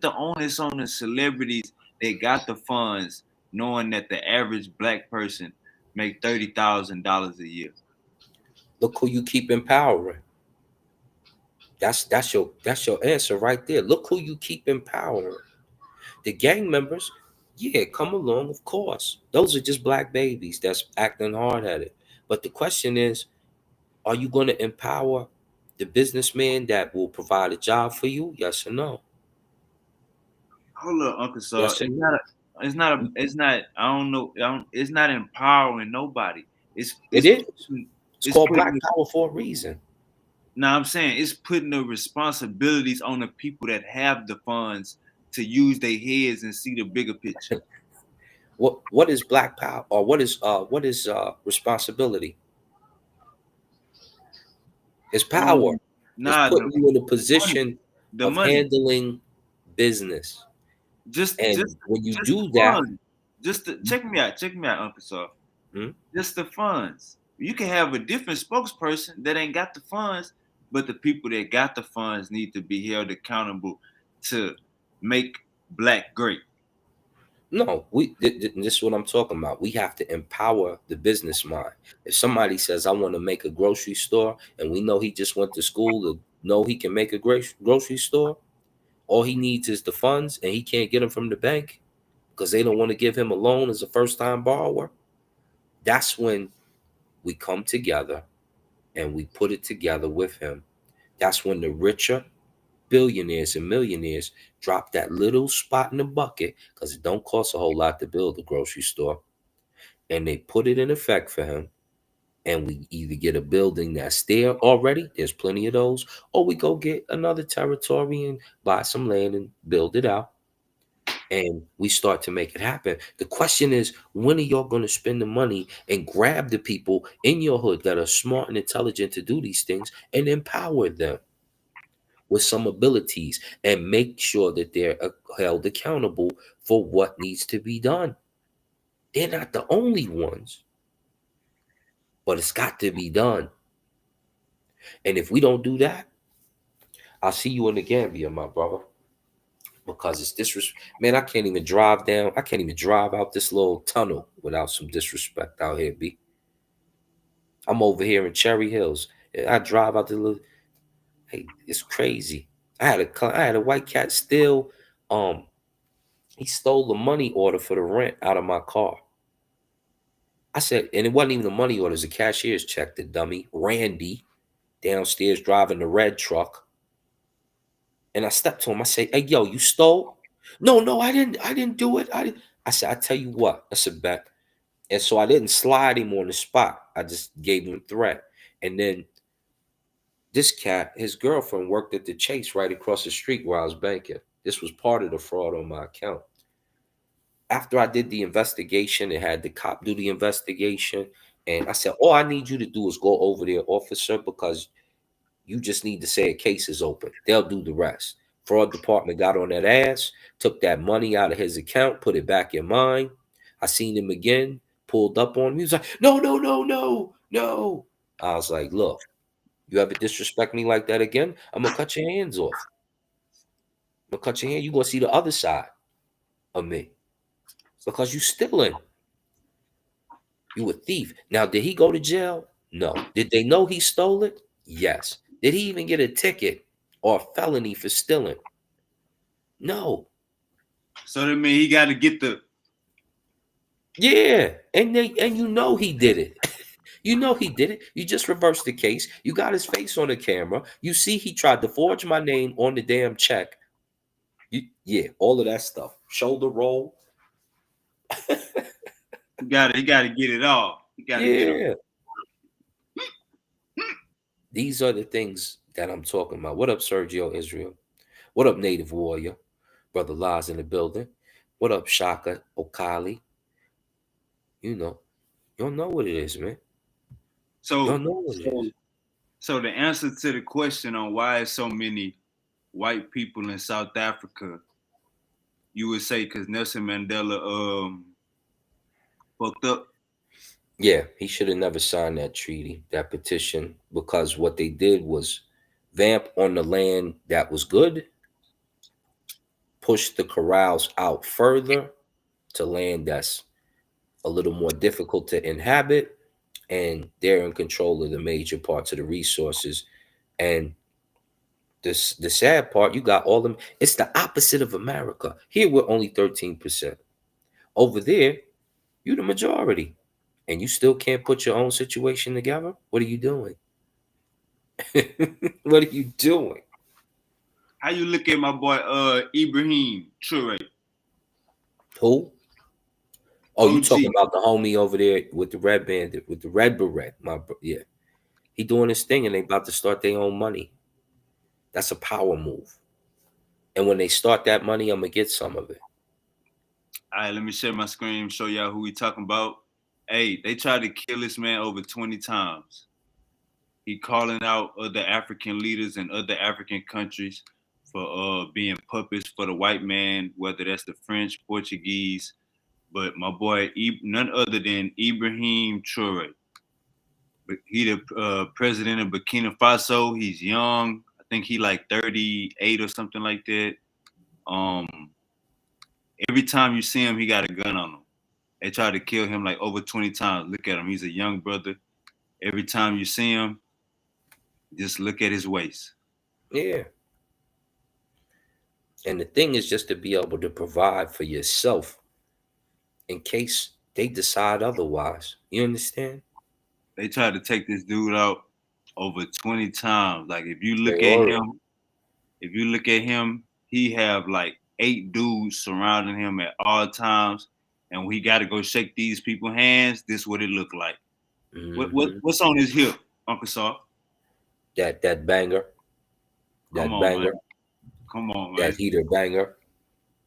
the onus on the celebrities that got the funds, knowing that the average black person make $30,000 a year? Look who you keep empowering. That's your answer right there. Look who you keep empowering. The gang members, yeah, come along, of course. Those are just black babies that's acting hard headed. But the question is, are you going to empower the businessman that will provide a job for you? Yes or no? Hold up, Uncle Saw. Yes or It's no? not a, it's not a, it's not. I don't know. It's not empowering nobody. It's It it's is. putting, It's it's called black putting. power for a reason. Now I'm saying it's putting the responsibilities on the people that have the funds to use their heads and see the bigger picture. What is black power, or what is responsibility? It's power. Um, It's nah, putting you in a the money, position the of money, handling business. just And just when you just the do that, funds. Check me out, Uncle Saw. Hmm? just the funds. You can have a different spokesperson that ain't got the funds, but the people that got the funds need to be held accountable to make black great. No, this is what I'm talking about. We have to empower the business mind. If somebody says, I want to make a grocery store, and we know he just went to school to know he can make a grocery store, all he needs is the funds, and he can't get them from the bank because they don't want to give him a loan as a first time borrower. That's when we come together and we put it together with him. That's when the richer billionaires and millionaires drop that little spot in the bucket because it don't cost a whole lot to build a grocery store, and they put it in effect for him. And we either get a building that's there already, there's plenty of those, or we go get another territory and buy some land and build it out. And we start to make it happen. The question is, when are y'all going to spend the money and grab the people in your hood that are smart and intelligent to do these things and empower them with some abilities and make sure that they're held accountable for what needs to be done? They're not the only ones, but it's got to be done. And if we don't do that, I'll see you in the Gambia, my brother, because it's Man, I can't even drive down. I can't even drive out this little tunnel without some disrespect out here, B. I'm over here in Cherry Hills. I drive out the little. Hey, it's crazy. I had a white cat steal. Um, he stole the money order for the rent out of my car. I said, and it wasn't even a money order. It was a cashier's check. The dummy Randy downstairs driving the red truck. And I stepped to him. I say, "Hey, yo, you stole?" No, no, I didn't. I didn't do it. I didn't. I said, "I tell you what, that's a bet." And so I didn't slide him on the spot. I just gave him a threat. And then this cat, his girlfriend worked at the Chase right across the street where I was banking. This was part of the fraud on my account. After I did the investigation and had the cop do the investigation, and I said, all I need you to do is go over there, officer, because you just need to say a case is open. They'll do the rest. Fraud department got on that ass, took that money out of his account, put it back in mine. I seen him again, pulled up on him. He was like, no, no, no, no, no. I was like, look, you ever disrespect me like that again, I'm gonna cut your hands off. I'm gonna cut your hand. You gonna see the other side of me because you stealing. You a thief. Now, did he go to jail? No. Did they know he stole it? Yes. Did he even get a ticket or a felony for stealing? No. So that means he got to get the. Yeah. And you know he did it. You know he did it. You just reversed the case. You got his face on the camera. You see he tried to forge my name on the damn check. Yeah, all of that stuff. Shoulder roll. He got to get it all. He got to get it. Yeah. These are the things that I'm talking about. What up, Sergio Israel? What up, Native Warrior? Brother Laz in the building. What up, Shaka Okali? You know, you don't know what it is, man. You So don't know what it is. so the answer to the question on why so many white people in South Africa, you would say because Nelson Mandela fucked up. Yeah, he should have never signed that treaty, that petition, because what they did was vamp on the land that was good, push the corrals out further to land that's a little more difficult to inhabit, and they're in control of the major parts of the resources. And this the sad part, you got all them. It's the opposite of America. Here we're only 13%. Over there, you the majority, and you still can't put your own situation together. What are you doing? What are you doing? How you look at my boy Ibrahim Traore? Who? Oh, you talking OG. about the homie over there with the red bandit, with the red beret? Yeah, he doing his thing, and they about to start their own money. That's a power move. And when they start that money, I'm gonna get some of it. All right, let me share my screen, show y'all who we talking about. Hey, they tried to kill this man over 20 times. He calling out other African leaders in other African countries for being puppets for the white man, whether that's the French, Portuguese, But my boy, none other than Ibrahim Traore. But he the president of Burkina Faso. He's young. I think he like 38 or something like that. Um, every time you see him, he got a gun on him. They tried to kill him like over 20 times. Look at him. He's a young brother. Every time you see him, just look at his waist. Yeah. And the thing is just to be able to provide for yourself in case they decide otherwise. You understand? They tried to take this dude out over 20 times. Like They are. if you look at him, he have like 8 dudes surrounding him at all times. And when he got to go shake these people's hands, this what it looked like. Mm-hmm. What's on his hip, Uncle Saw? That banger, Come that on, man. banger, Come on, that man. heater banger.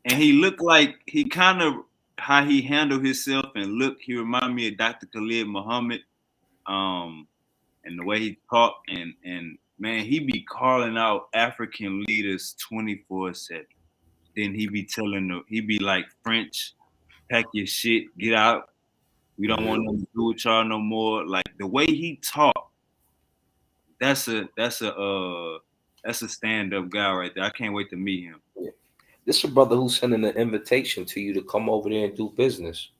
And he looked like he kind of how he handled himself and look. He reminded me of Dr. Khalid Muhammad, um, and the way he talked and man, he be calling out African leaders 24/7. Then he be telling them, he be like French, pack your shit, get out. We don't want Mm-hmm. nothing to do with y'all no more. Like the way he talk, that's a that's a stand up guy right there. I can't wait to meet him. Yeah. This a brother who's sending an invitation to you to come over there and do business.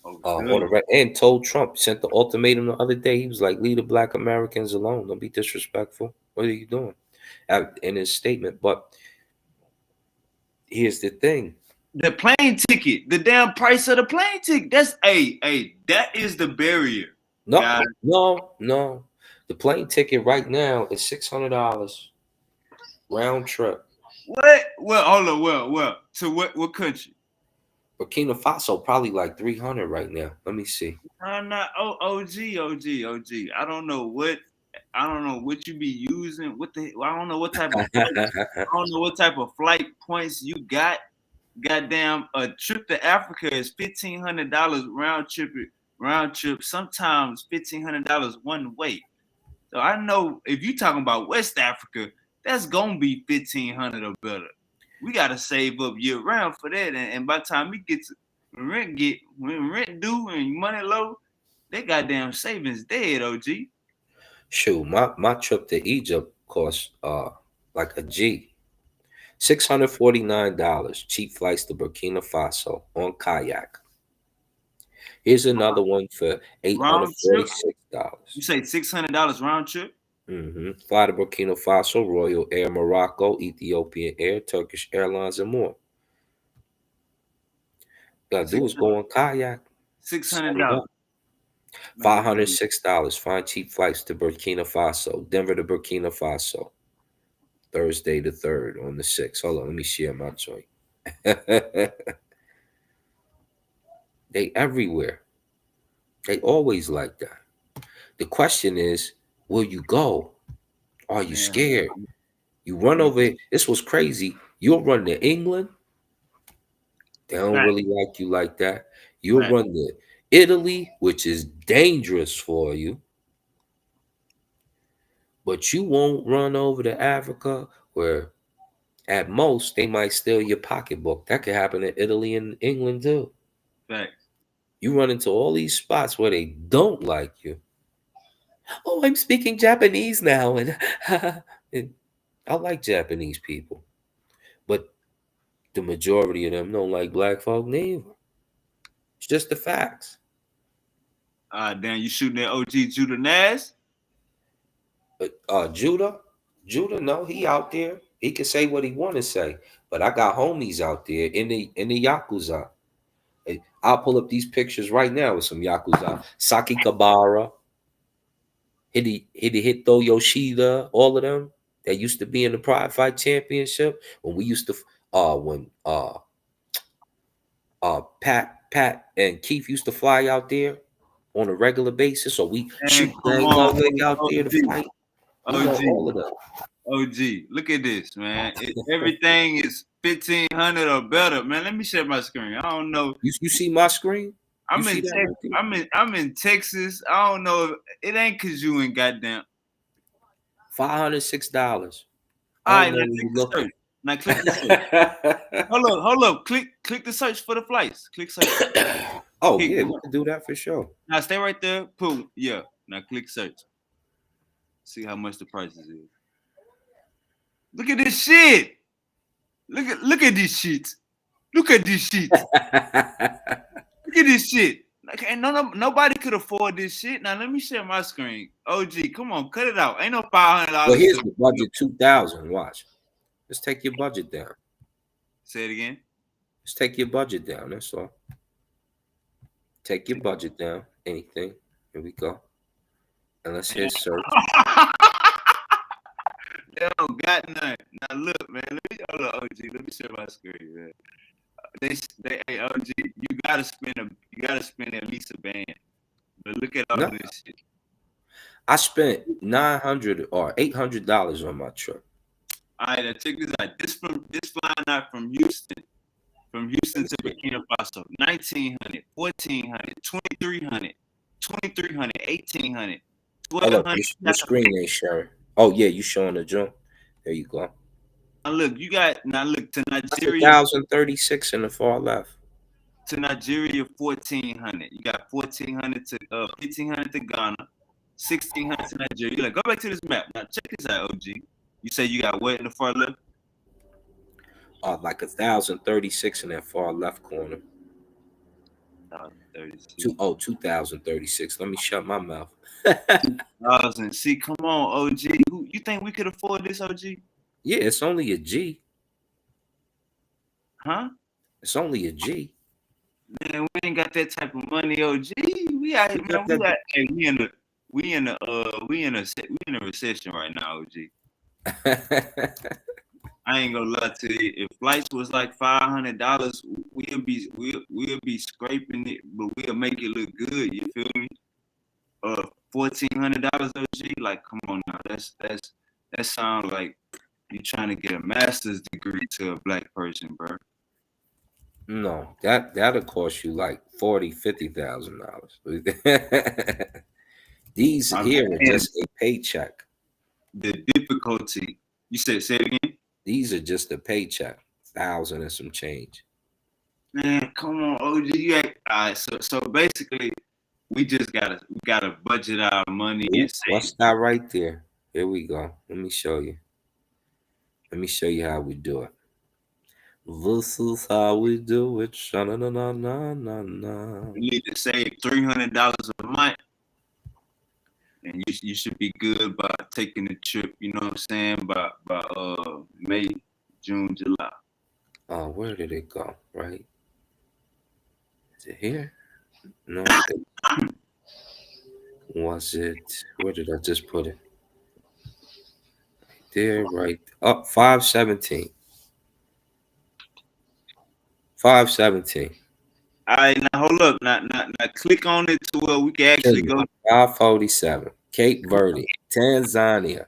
Oh, On good. the and told Trump, sent the ultimatum the other day. He was like, "Leave the Black Americans alone. Don't be disrespectful. What are you doing?" In his statement. But here's the thing. The plane ticket, the damn price of the plane ticket. That's that is the barrier, No, guys. no, no. The plane ticket right now is $600 round trip. What? Well, hold on. Well. To what country? Burkina Faso probably like 300 right now. Let me see. I'm not. Oh, OG. I don't know what. I don't know what you be using. What the? I don't know what type of flight. I don't know what type of flight points you got. Goddamn, a trip to Africa is $1,500 round trip. Round trip. Sometimes $1,500 one way. So I know if you talking about West Africa, that's gonna be 1,500 or better. We gotta save up year round for that, and by the time we get to when rent due and money low, they goddamn savings dead. OG. Shoot, my trip to Egypt cost like a G. $649. Cheap flights to Burkina Faso on kayak. Here's another one for eight hundred Round trip. forty-six You dollars. say $600 round trip? Fly to Burkina Faso, Royal Air Morocco, Ethiopian Air, Turkish Airlines, and more. Gotta do Six is go on kayak. six Set hundred it dollars. up. Man, $506. Find cheap flights to Burkina Faso. Denver to Burkina Faso. Thursday the 3rd on the 6th. Hold on, let me share my joint. They everywhere. They always like that. The question is, will you go? Are you man, scared? You run man. over it. This was crazy. You'll run to England. They don't Fact, really like you like that. You'll fact, run to Italy, which is dangerous for you, but you won't run over to Africa where at most they might steal your pocketbook. That could happen in Italy and England too. fact. You run into all these spots where they don't like you. Oh, I'm speaking Japanese now, and, and I like Japanese people, but the majority of them don't like black folk neither. It's just the facts. Damn, you shooting that OG Judah Nash? But Judah, no, he out there. He can say what he want to say. But I got homies out there in the yakuza. Hey, I'll pull up these pictures right now with some yakuza. Saki Kabara, Hito Yoshida, all of them that used to be in the Pride Fight Championship when we used to when Pat and Keith used to fly out there on a regular basis, so we Man, shoot come gang on, our way out there to OG, fight. We know OG, all of them. OG. Look at this, man. Everything is 1,500 or better, man. Let me share my screen. I don't know. You see my screen? You I'm see in that Texas. right there? I'm in Texas. I don't know. It ain't cause you ain't goddamn. $506. I All don't right, know now where you take a looking. search. Now click the search. Hold up. Click the search for the flights. Click search. Oh Hit yeah, we go. can do that for sure. Now stay right there. Put yeah. Now click search. See how much the prices is. Look at this shit. Look at this shit. Look at this shit. Look at this shit. Like, ain't nobody could afford this shit. Now let me share my screen. OG, come on, cut it out. Ain't no Well, $500 here's to the budget 2,000. Watch. Let's take your budget down. say it again. Let's take your budget down. That's all. Take your budget down. Anything. Here we go. And let's hit search. They don't got none. Now look, man. Let me hold on, OG. Let me share my screen, man. They hey OG, you gotta spend at least a band. But look at all No, this shit. I spent $900 or $800 on my trip. All right, now check this out. This flying out from Houston. From Houston to Burkina Faso, 1,900, 1,400, 2,300, 2,300, 1,800, Hold up, 1,200. your screen ain't sharing. Oh yeah, you showing the jump. There you go. Now look, to That's Nigeria. 1,036 in the far left. To Nigeria, 1,400. You got 1,400 to 1,500 to Ghana, 1,600 to Nigeria. You're like, go back to this map. Now check this out, OG. You say you got what in the far left? Like 1,036 in that far left corner. 1,036. 2,036. Let me shut my mouth. 2,000. See, come on, OG. Who you think we could afford this, OG? Yeah, it's only a G. Huh? It's only a G. Man, we ain't got that type of money, OG. We out here, man. Hey, we in a recession right now, OG. I ain't gonna lie to you. If flights was like $500, we'll be scraping it, but we'll make it look good. You feel me? $1,400 OG. Like, come on now. That sounds like you trying to get a master's degree to a black person, bro. No, that'll cost you like $40,000-$50,000. These here are just a paycheck. The difficulty. You said say it again. These are just a paycheck, 1,000 and some change. Man, come on, OG. All right, so basically, we gotta budget our money and save. What's that right there? Here we go. Let me show you. Let me show you how we do it. This is how we do it. You need to save $300 a month, and you should be good by taking the trip. You know what I'm saying? By May, June, July. Where did it go? Right? Is it here? No. Was it? Where did I just put it? There, right up 517. 517. All right, now hold up. Now click on it to where we can actually go. 547. Cape Verde, Tanzania.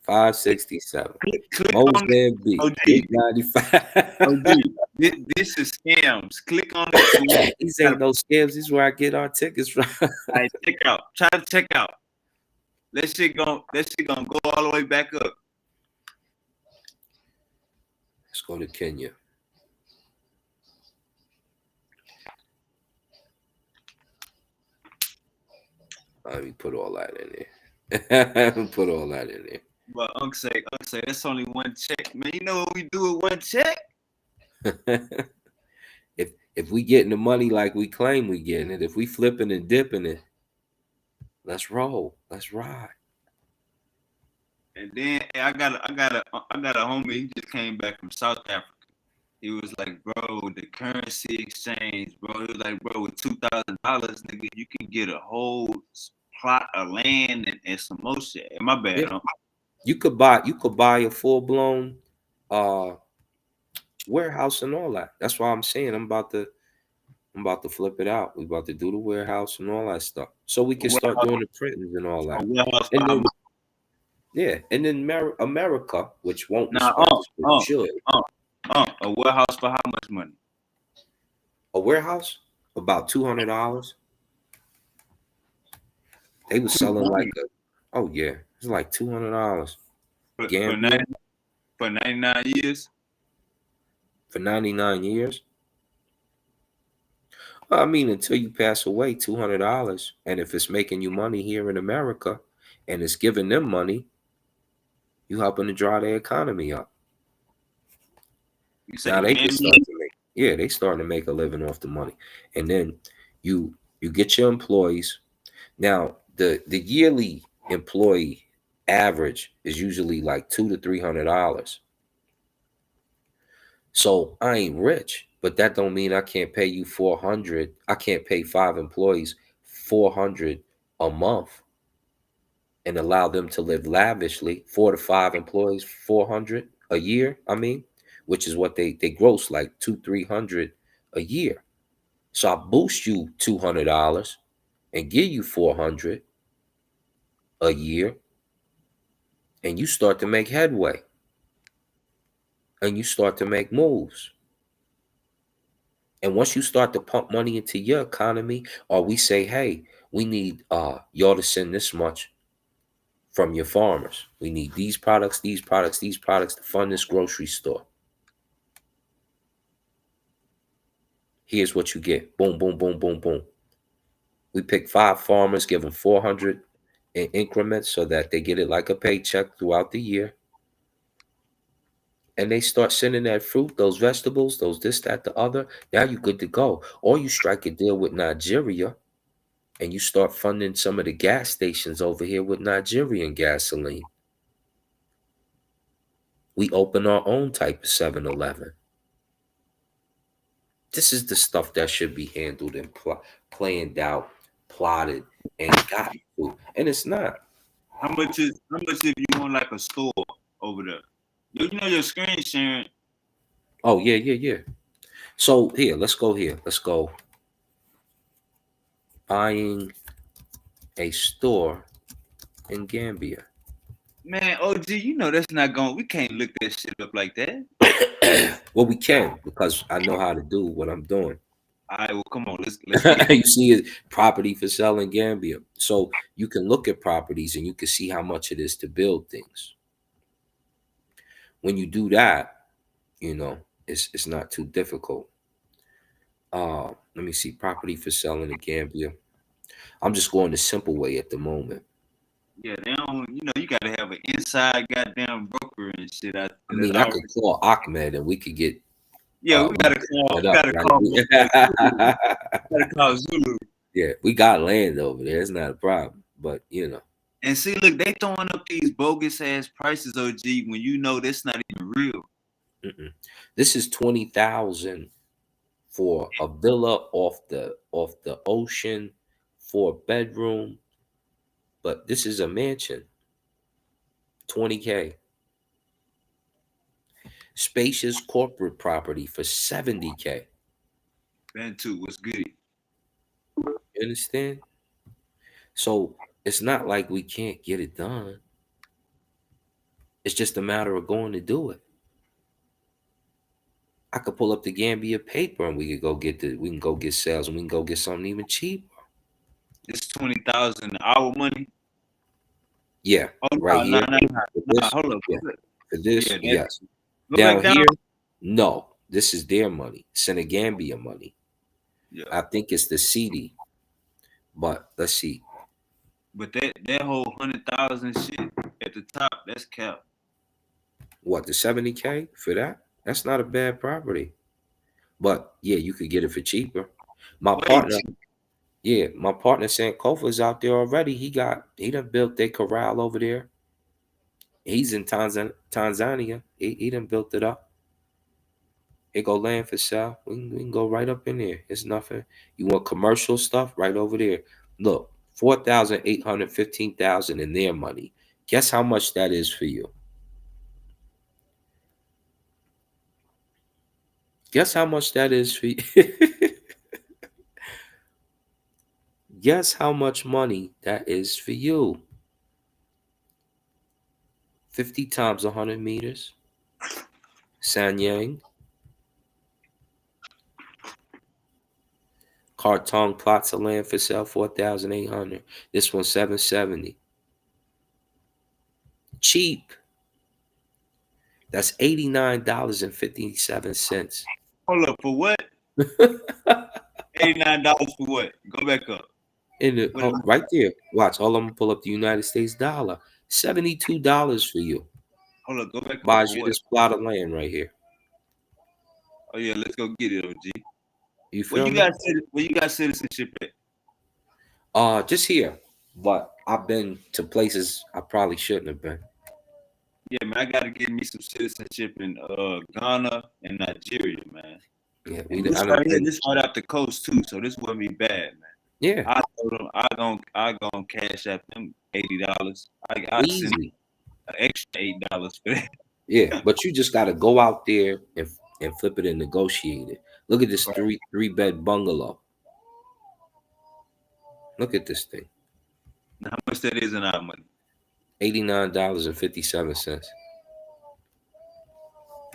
567. Click on it. Mozambique. 895. This is scams. Click on it. These ain't no scams. This is where I get our tickets from. All right, check out. Try to check out. That shit gonna go all the way back up. Let's go to Kenya. Let me put all that in there. Put all that in there. But Unc say, that's only one check. Man, you know what we do with one check? if we getting the money like we claim we getting it, if we flipping and dipping it, let's roll. Let's ride. And then I got a homie. He just came back from South Africa. He was like, bro, the currency exchange, bro. He was like, bro, with $2,000, nigga, you can get a whole plot of land and some more shit. My bad. Yeah. You could buy a full blown warehouse and all that. That's why I'm saying I'm about to flip it out. We about to do the warehouse and all that stuff, so we can start doing the printings and all that. And then, yeah, and then America, which won't be should. A warehouse for how much money? A warehouse about $200. They was selling like it's like $200. For 99 years. for 99 years. Well, I mean, until you pass away, $200. And if it's making you money here in America and it's giving them money, you helping to draw their economy up. You say Now they can Gambia? start to make, yeah, they starting to make a living off the money. And then you get your employees. Now the yearly employee average is usually like $200 to $300. So I ain't rich, but that don't mean I can't pay you 400. I can't pay 5 employees 400 a month and allow them to live lavishly. 4 to 5 employees, 400 a year. I mean, which is what they gross like 200 300 a year. So I boost you $200 and give you 400 a year, and you start to make headway and you start to make moves. And once you start to pump money into your economy, or we say, hey, we need y'all to send this much from your farmers. We need these products, these products, these products to fund this grocery store. Here's what you get. Boom, boom, boom, boom, boom. We pick 5 farmers, give them 400 in increments so that they get it like a paycheck throughout the year. And they start sending that fruit, those vegetables, those this, that, the other. Now you're good to go. Or you strike a deal with Nigeria and you start funding some of the gas stations over here with Nigerian gasoline. We open our own type of 7-Eleven. This is the stuff that should be handled and planned out, plotted, and gotten to. And it's not. How much if you want like a store over there? You know your screen sharing. Oh, yeah, yeah, yeah. So here, let's go here. Let's go. Buying a store in Gambia. Man, OG, you know that's not going. We can't look that shit up like that. Well, we can because I know how to do what I'm doing. All right, well, come on, let's get it. You see it, property for sale in Gambia. So you can look at properties and you can see how much it is to build things. When you do that, it's not too difficult. Let me see, property for sale in the Gambia. I'm just going the simple way at the moment. Yeah, they don't. You know, you gotta have an inside goddamn broker and shit out I there. mean, That I could already. call Ahmed and we could get Yeah, we gotta market call. set We up, gotta right? call. Zulu. We gotta call Zulu. Yeah, we got land over there. It's not a problem. But And see, look, they throwing up these bogus ass prices, OG, when you know that's not even real. mm-mm. This is 20,000 for a villa off the ocean, 4 bedroom, but this is a mansion. 20K. Spacious corporate property for 70K. Bantu, what's good? You understand? So it's not like we can't get it done. It's just a matter of going to do it. I could pull up the Gambia paper and we can go get sales and we can go get something even cheaper. It's 20,000 our money. Yeah, Oh right no, no, here. no, no, For no. this, Hold up. yeah. For this, Yeah, that. yes. Go back Down down. here, no. This is their money. Senegambia money. Yeah, I think it's the CD, but let's see. but that whole 100,000 shit at the top, that's cap. What, the 70K for that? That's not a bad property. But yeah, you could get it for cheaper. My Way partner, cheap. yeah, my partner Sankofa's out there already. He done built their corral over there. He's in Tanzania. He done built it up. It go land for sale. We can go right up in there. It's nothing. You want commercial stuff right over there. Look, 4,800, 15,000 in their money. Guess how much that is for you? Guess how much that is for you? Guess how much money that is for you? 50 times 100 meters. Sanyang. Kartong plots of land for sale, 4,800. This one's 770. Cheap. That's $89.57. Hold up for what? $89 for what? Go back up. In the What? right there. Watch. Hold on, I'm gonna pull up the United States dollar. $72 for you. Hold up. Go back up Buys for you what? this plot of land right here. Oh yeah, let's go get it, OG. You Where feel you me? got where you got citizenship at? Just here. But I've been to places I probably shouldn't have been. Yeah, man, I gotta get me some citizenship in Ghana and Nigeria, man. Yeah, And I this done right here, been. this right out the coast too, so this wouldn't be bad, man. Yeah, I told them I gon' cash out them $80. I send easy. an extra $8 for that. Yeah, but you just gotta go out there and flip it and negotiate it. Look at this Right. three-bed bungalow. Look at this thing. How much that is in our money? $89.57.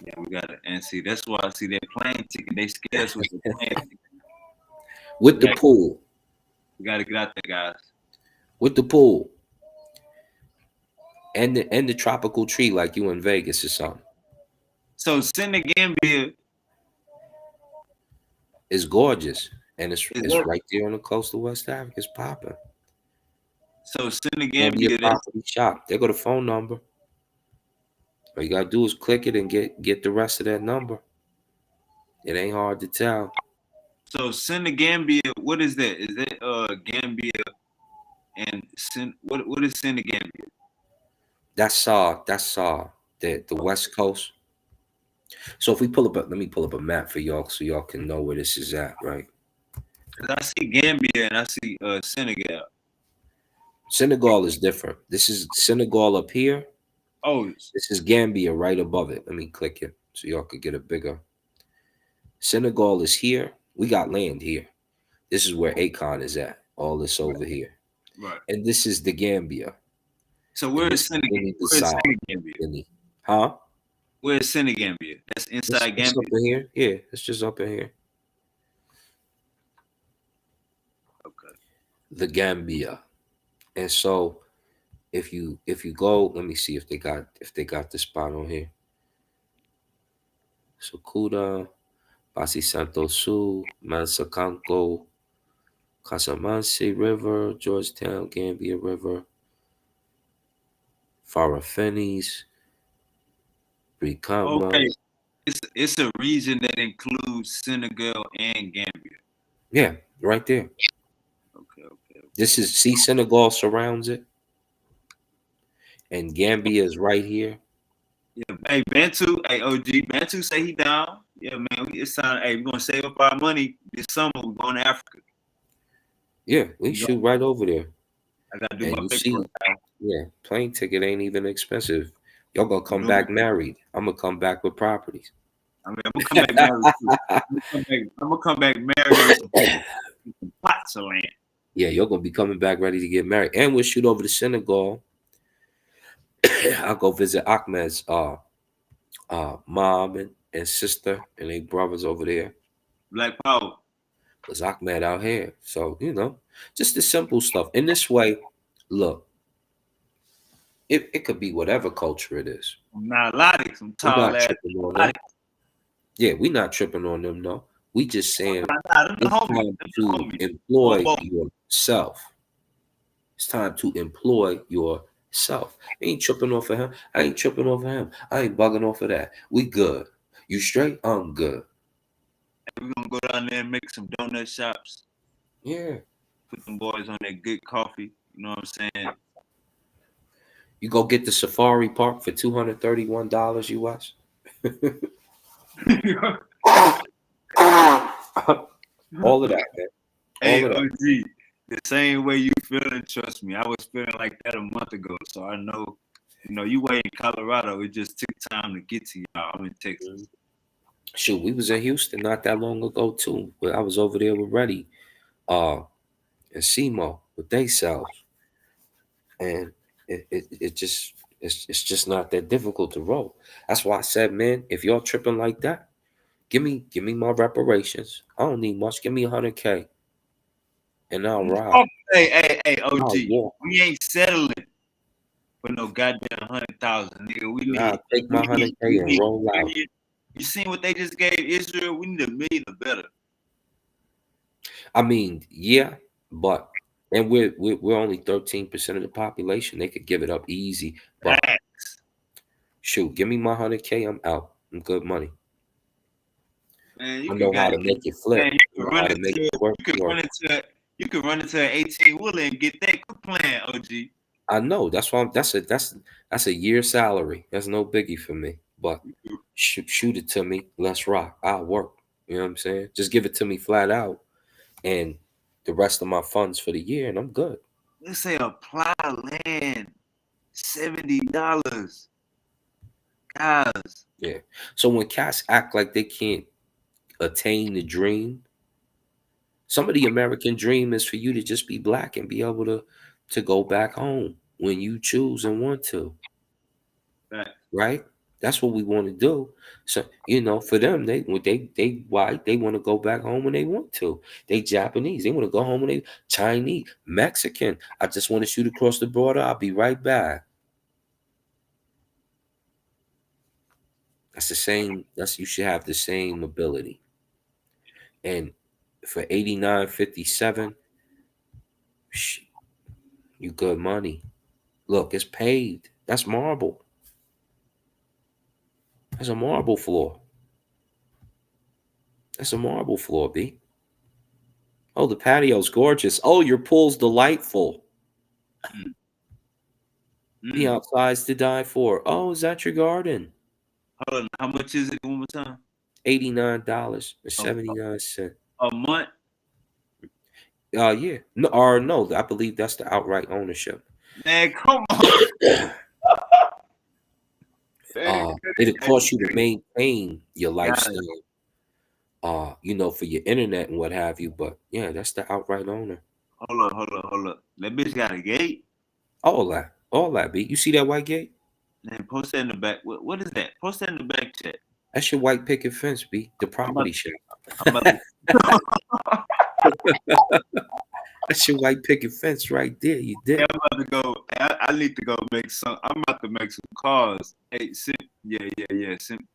Yeah, we got it. And see, that's why I see that plane ticket. They scared us with the plane ticket. With We the got, pool. we got to get out there, guys. With the pool. And the tropical tree like you in Vegas or something. So Senegambia It's gorgeous. And is it's that? right there on the coast of West Africa. It's popping. So Gambia Senegambia, that's property shop. They got a phone number. All you gotta do is click it and get the rest of that number. It ain't hard to tell. so Senegambia. What is that? Is that Gambia and what is Senegambia? That's the West Coast. So if we pull up let me pull up a map for y'all so y'all can know where this is at, right? Cause I see Gambia and I see Senegal. Senegal is different. This is Senegal up here. Oh, This is Gambia right above it. Let me click it so y'all could get a bigger. Senegal is here. We got land here. This is where Akon is at. All this over here. right. And this is the Gambia. So And where this is is Senegal? Guinea Where is Bissau. Senegambia? Guinea. Huh? Where is Senegambia? That's inside It's up Gambia. in here. Yeah, it's just up in here. Okay. The Gambia. And so if you go, let me see if they got the spot on here. Sukuda, Basi Santo Sul, Mansakanko, Casamance River, Georgetown, Gambia River, Farafenis, Brikama. Okay. It's a region that includes Senegal and Gambia. Yeah, right there. Okay. Okay. This is see Senegal surrounds it, and Gambia is right here. Yeah. Hey, Bantu. Hey, OG. Bantu say he down. Yeah, man. It's time. Hey, we're gonna save up our money this summer. We're going to Africa. Yeah, we shoot right over there. I gotta do And my you paperwork. see, yeah, plane ticket ain't even expensive. Y'all gonna I'm come doing. back married. I'm gonna come back with properties. I mean, I'm gonna come back married too. I'm gonna come back married with some plots of land. Yeah, you're gonna be coming back ready to get married. And we'll shoot over to Senegal. I'll go visit Ahmed's mom and sister and they brothers over there. Black power. Cause Ahmed out here. So, just the simple stuff. In this way, look, it could be whatever culture it is. I'm not Lottie, some We're tall not ass. tripping on them. Yeah, we're not tripping on them, no. We just saying Nah, them the it's homies. time Them the to homies. One employ more. yourself. It's time to employ yourself. I ain't tripping off of him. I ain't tripping off of him. I ain't bugging off of that. We good. You straight? I'm good. We're gonna go down there and make some donut shops. Yeah. Put them boys on that good coffee. You know what I'm saying? You go get the safari park for $231 US. All of that, man. Hey, All of that. OG, the same way you feeling, trust me, I was feeling like that a month ago. So I know, you wait in Colorado. It just took time to get to y'all. I'm in Texas. Shoot, we was in Houston not that long ago too. But I was over there with Reddy, and Simo with they selves. And it just it's just not that difficult to roll. That's why I said, man, if y'all tripping like that, give me my reparations. I don't need much. Give me 100K, and I'll ride. Hey, I'll OG, walk. we ain't settling for no goddamn 100,000, nigga. Nah, take my 100K We and need roll a out. million. You seen what they just gave Israel? We need a million or better. I mean, yeah, but and we're only 13% of the population. They could give it up easy. But Facts. shoot, give me my 100K, I'm out. I'm good money. Man, I know how to make it man, flip. you I could know run how to make into it work. you could Work. run into you could run into an 18 wheeler and get that. Quit playing, OG. I know. That's why that's a year salary. That's no biggie for me. But shoot it to me. Let's rock. I'll work. You know what I'm saying? Just give it to me flat out, and the rest of my funds for the year, and I'm good. Let's say a plot of land, $70. Guys, Yeah. So when cats act like they can't attain the dream, some of the American dream is for you to just be black and be able to go back home when you choose and want to, facts. right? That's what we want to do. So for them, they white, they want to go back home when they want to. They Japanese, they want to go home when they Chinese, Mexican. I just want to shoot across the border. I'll be right back. That's the same. That's you should have the same ability. And for 89.57, you good money. Look, it's paved. That's marble. That's a marble floor. That's a marble floor, B. Oh, the patio's gorgeous. Oh, your pool's delightful. Mm, The mm. outside's to die for. Oh, is that your garden? Hold on, how much is it one more time? A, $89.79. a month? Yeah. No, or no, I believe that's the outright ownership. Man, come on. Hey, It'll hey, cost you to maintain your guys, lifestyle, for your internet and what have you. But yeah, that's the outright owner. hold up. That bitch got a gate? All that, B. You see that white gate? Man, post that in the back. What is that? Post that in the back chat. That's your white picket fence, B. The I'm about, property shop. I'm about to, That's your white picket fence right there. You hey, did. I'm about to go. I need to go make some. I'm about to make some calls. Hey, yeah.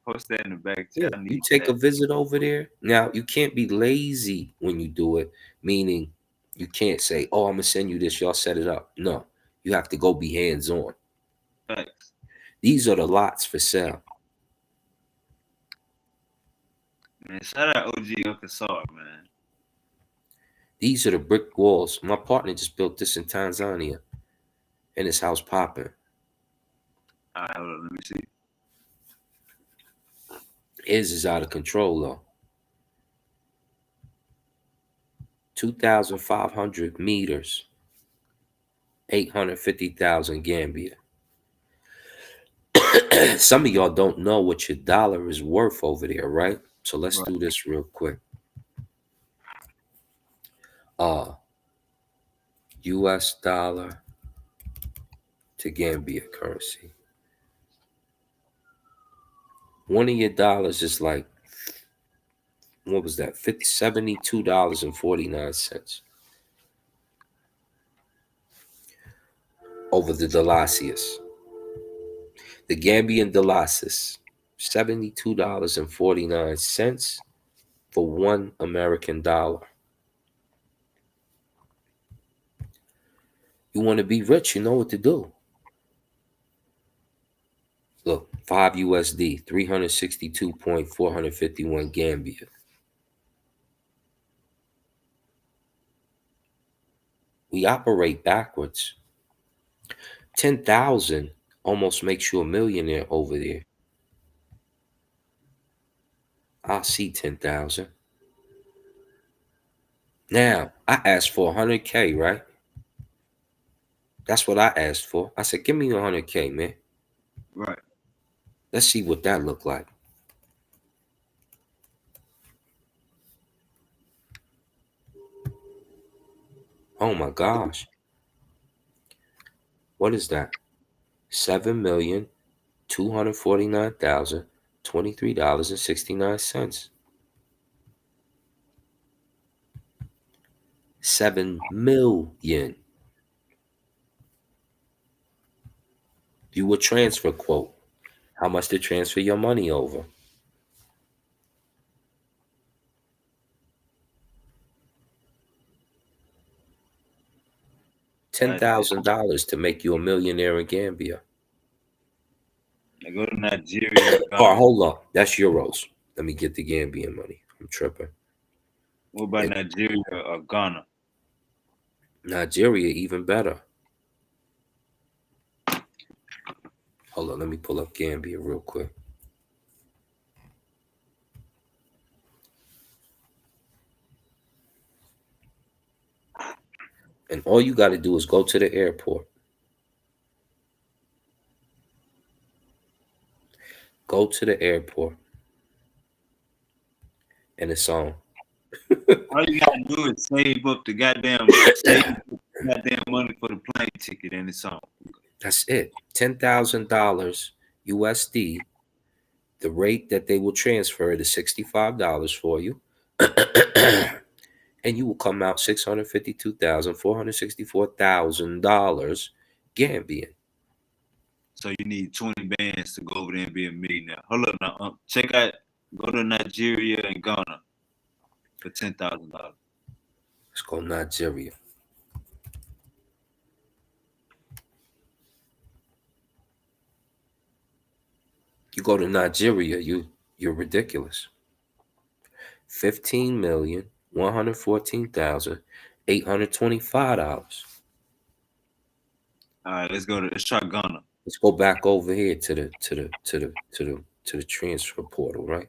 Post that in the back chat. Yeah. I You need take that. a visit over there. Now, you can't be lazy when you do it, meaning you can't say, oh, I'm going to send you this. Y'all set it up. No, you have to go be hands on. Facts. These are the lots for sale. Man, shout out OG Uncle Sar, man. These are the brick walls. My partner just built this in Tanzania, and his house popping. All right, hold on. Let me see. His is out of control, though. 2,500 meters, 850,000 Gambia. Some of y'all don't know what your dollar is worth over there, right? So let's Right. do this real quick. US dollar to Gambia currency. One of your dollars is like, what was that? $72.49 over the Delasius. The Gambian Delasis, $72.49 for $1 American. You want to be rich, you know what to do. Look, 5 USD, 362.451 Gambia. We operate backwards. 10,000 almost makes you a millionaire over there. I'll see 10,000. Now, I asked for 100K, right? That's what I asked for. I said, give me 100K, man. Right. Let's see what that looked like. Oh my gosh. What is that? 7,249,023.69. 7 million. You would transfer quote. How much to transfer your money over? ten God damn. thousand dollars to make you a millionaire in Gambia. I go to Nigeria or Oh, Ghana. hold up. That's euros. Let me get the Gambian money. I'm tripping. What about It, Nigeria or Ghana? Nigeria, even better. Hold on. Let me pull up Gambia real quick. And all you got to do is go to the airport. Go to the airport. And it's on. All you gotta do is save up the goddamn money for the plane ticket and it's on. That's it. $10,000 USD. The rate that they will transfer it is $65 for you. And you will come out $652,464,000 Gambian. So you need 20 bands to go over there and be a millionaire. Hold up now. Check out, go to Nigeria and Ghana for $10,000. Let's go Nigeria. You go to Nigeria, you're ridiculous. 15,114,825. All right, let's try Ghana. Let's go back over here to the transfer portal, right?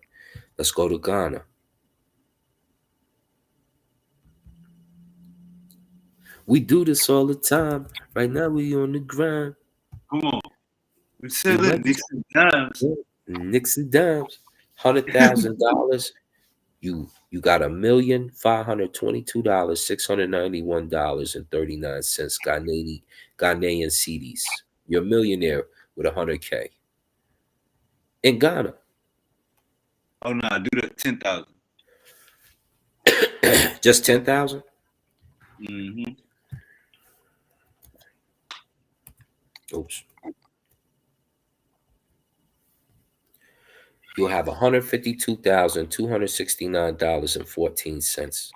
Let's go to Ghana. We do this all the time. Right now we on the grind. Come on. We're We selling register Nixon dimes. nicks and dimes. $100,000. You got $1,522,691.39 Ghanaian cedis. You're a millionaire with 100K in Ghana. Oh no, do the 10,000. Just 10,000. Mm-hmm. Oops. You'll have $152,269.14.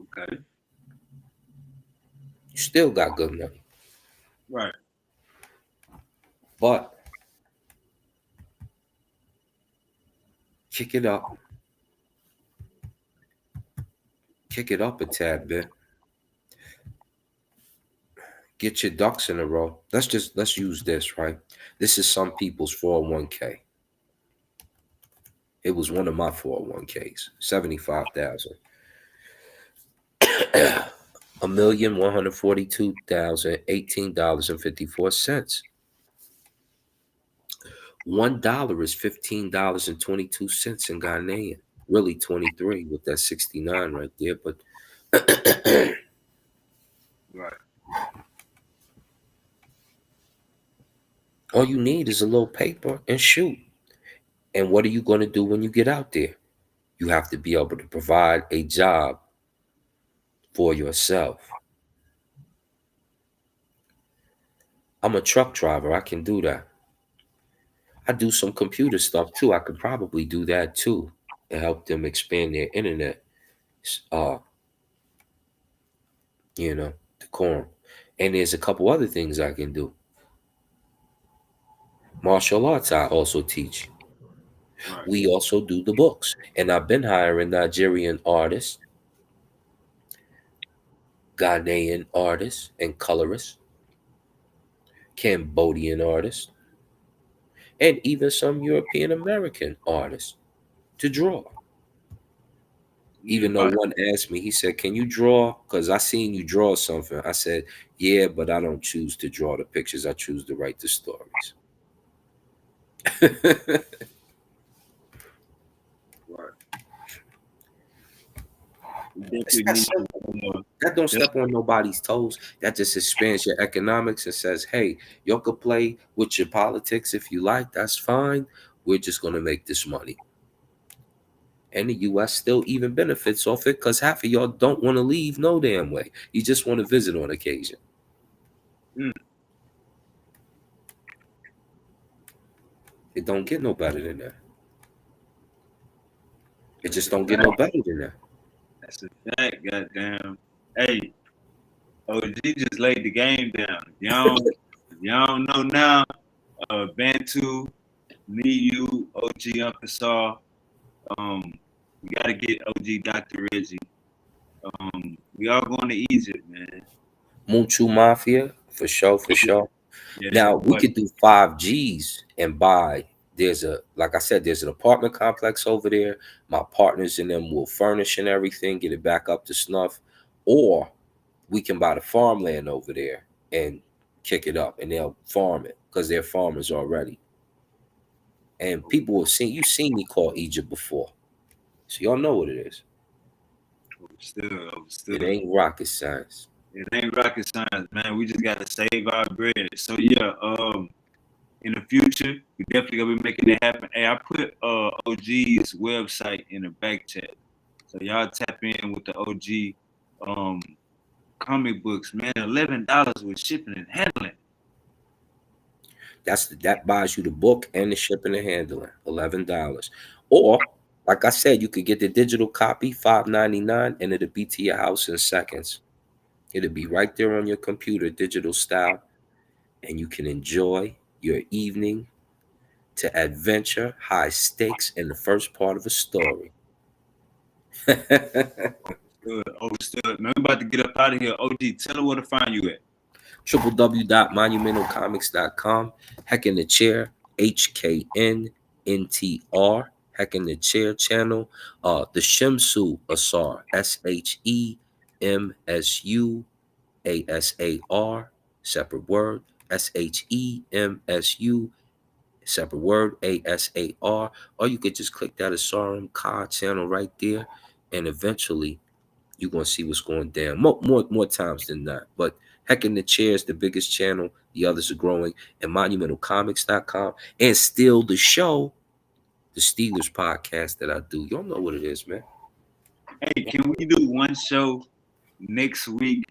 Okay. You still got good money, Right. but kick it up. Kick it up a tad bit. Get your ducks in a row. Let's use this, right? This is some people's 401k. It was one of my 401ks, 75,000. $1,142,018.54. $1 is $15.22 in Ghanaian. Really 23 with that 69 right there, but Right. all you need is a little paper and shoot. And what are you going to do when you get out there? You have to be able to provide a job for yourself. I'm a truck driver. I can do that. I do some computer stuff too. I could probably do that too and help them expand their internet, uh, decorum. And there's a couple other things I can do. Martial arts I also teach. Right. We also do the books. And I've been hiring Nigerian artists, Ghanaian artists and colorists, Cambodian artists, and even some European American artists to draw. You Even though about one asked me, he said, "Can you draw? Because I seen you draw something." I said, "Yeah, but I don't choose to draw the pictures. I choose to write the stories." right. We It's definitely that need simple. to That don't just step on nobody's toes. That just expands your economics and says, "Hey, y'all could play with your politics if you like. That's fine. We're just gonna make this money." And the U.S. still even benefits off it because half of y'all don't want to leave no damn way. You just want to visit on occasion. mm, It don't get no better than that. It That's just a don't get no fact. better than that. That's a fact. Goddamn. Hey, OG just laid the game down. If y'all don't know now, Bantu, me, you, OG Uncle Saw. We gotta get OG Dr. Reggie. We all going to Egypt, man. Munchu Mafia, for sure, for sure. Yeah, Now we but could do 5Gs and buy. There's a, like I said, there's an apartment complex over there. My partners in them will furnish and everything, get it back up to snuff. Or we can buy the farmland over there and kick it up, and they'll farm it because they're farmers already. And people have seen, you've seen me call Egypt before, so y'all know what it is. still, It still. ain't rocket science. It ain't rocket science, man. We just gotta save our bread. So yeah, in the future, we definitely gonna be making that happen. Hey, I put OG's website in the back chat. So y'all tap in with the OG um comic books, man. $11 with shipping and handling. That buys you the book and the shipping and handling, $11. Or, like I said, you could get the digital copy, $5.99, and it'll be to your house in seconds. It'll be right there on your computer, digital style, and you can enjoy your evening to adventure, high stakes in the first part of a story. Still, man. We about to get up out of here. OG, tell her where to find you at. www.monumentalcomics.com. Heck in the Chair, HKNNTR. Heck in the Chair channel. The Shemsu Asar, SHEMSUASAR, separate word. SHEMSU, separate word, ASAR. Or you could just click that Asarum Ka channel right there, and eventually you're gonna see what's going down. More times than not. But Heck in the Chair is the biggest channel. The others are growing. And monumentalcomics.com. And still the show, the Steelers podcast that I do. Y'all know what it is, man. Hey, can we do one show next week?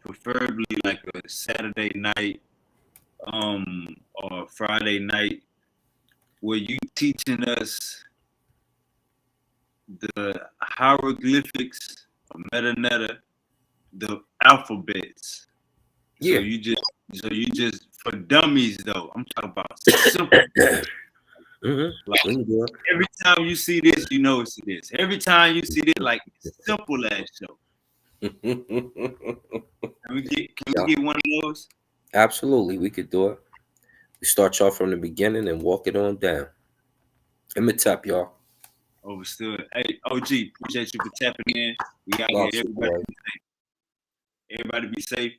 Preferably like a Saturday night, or Friday night, where you teaching us the hieroglyphics of metaneta, the alphabets. So Yeah. you just for dummies though. I'm talking about simple. Mm-hmm. Like We can do every time you see this, you know it's this. Every time you see this, like simple ass show. it. Can Yeah, we get one of those? absolutely. We could do it. We start y'all from the beginning and walk it on down. Let me tap y'all. Overstood. Hey, OG, appreciate you for tapping in. We out here. Lots of boy. Everybody be safe.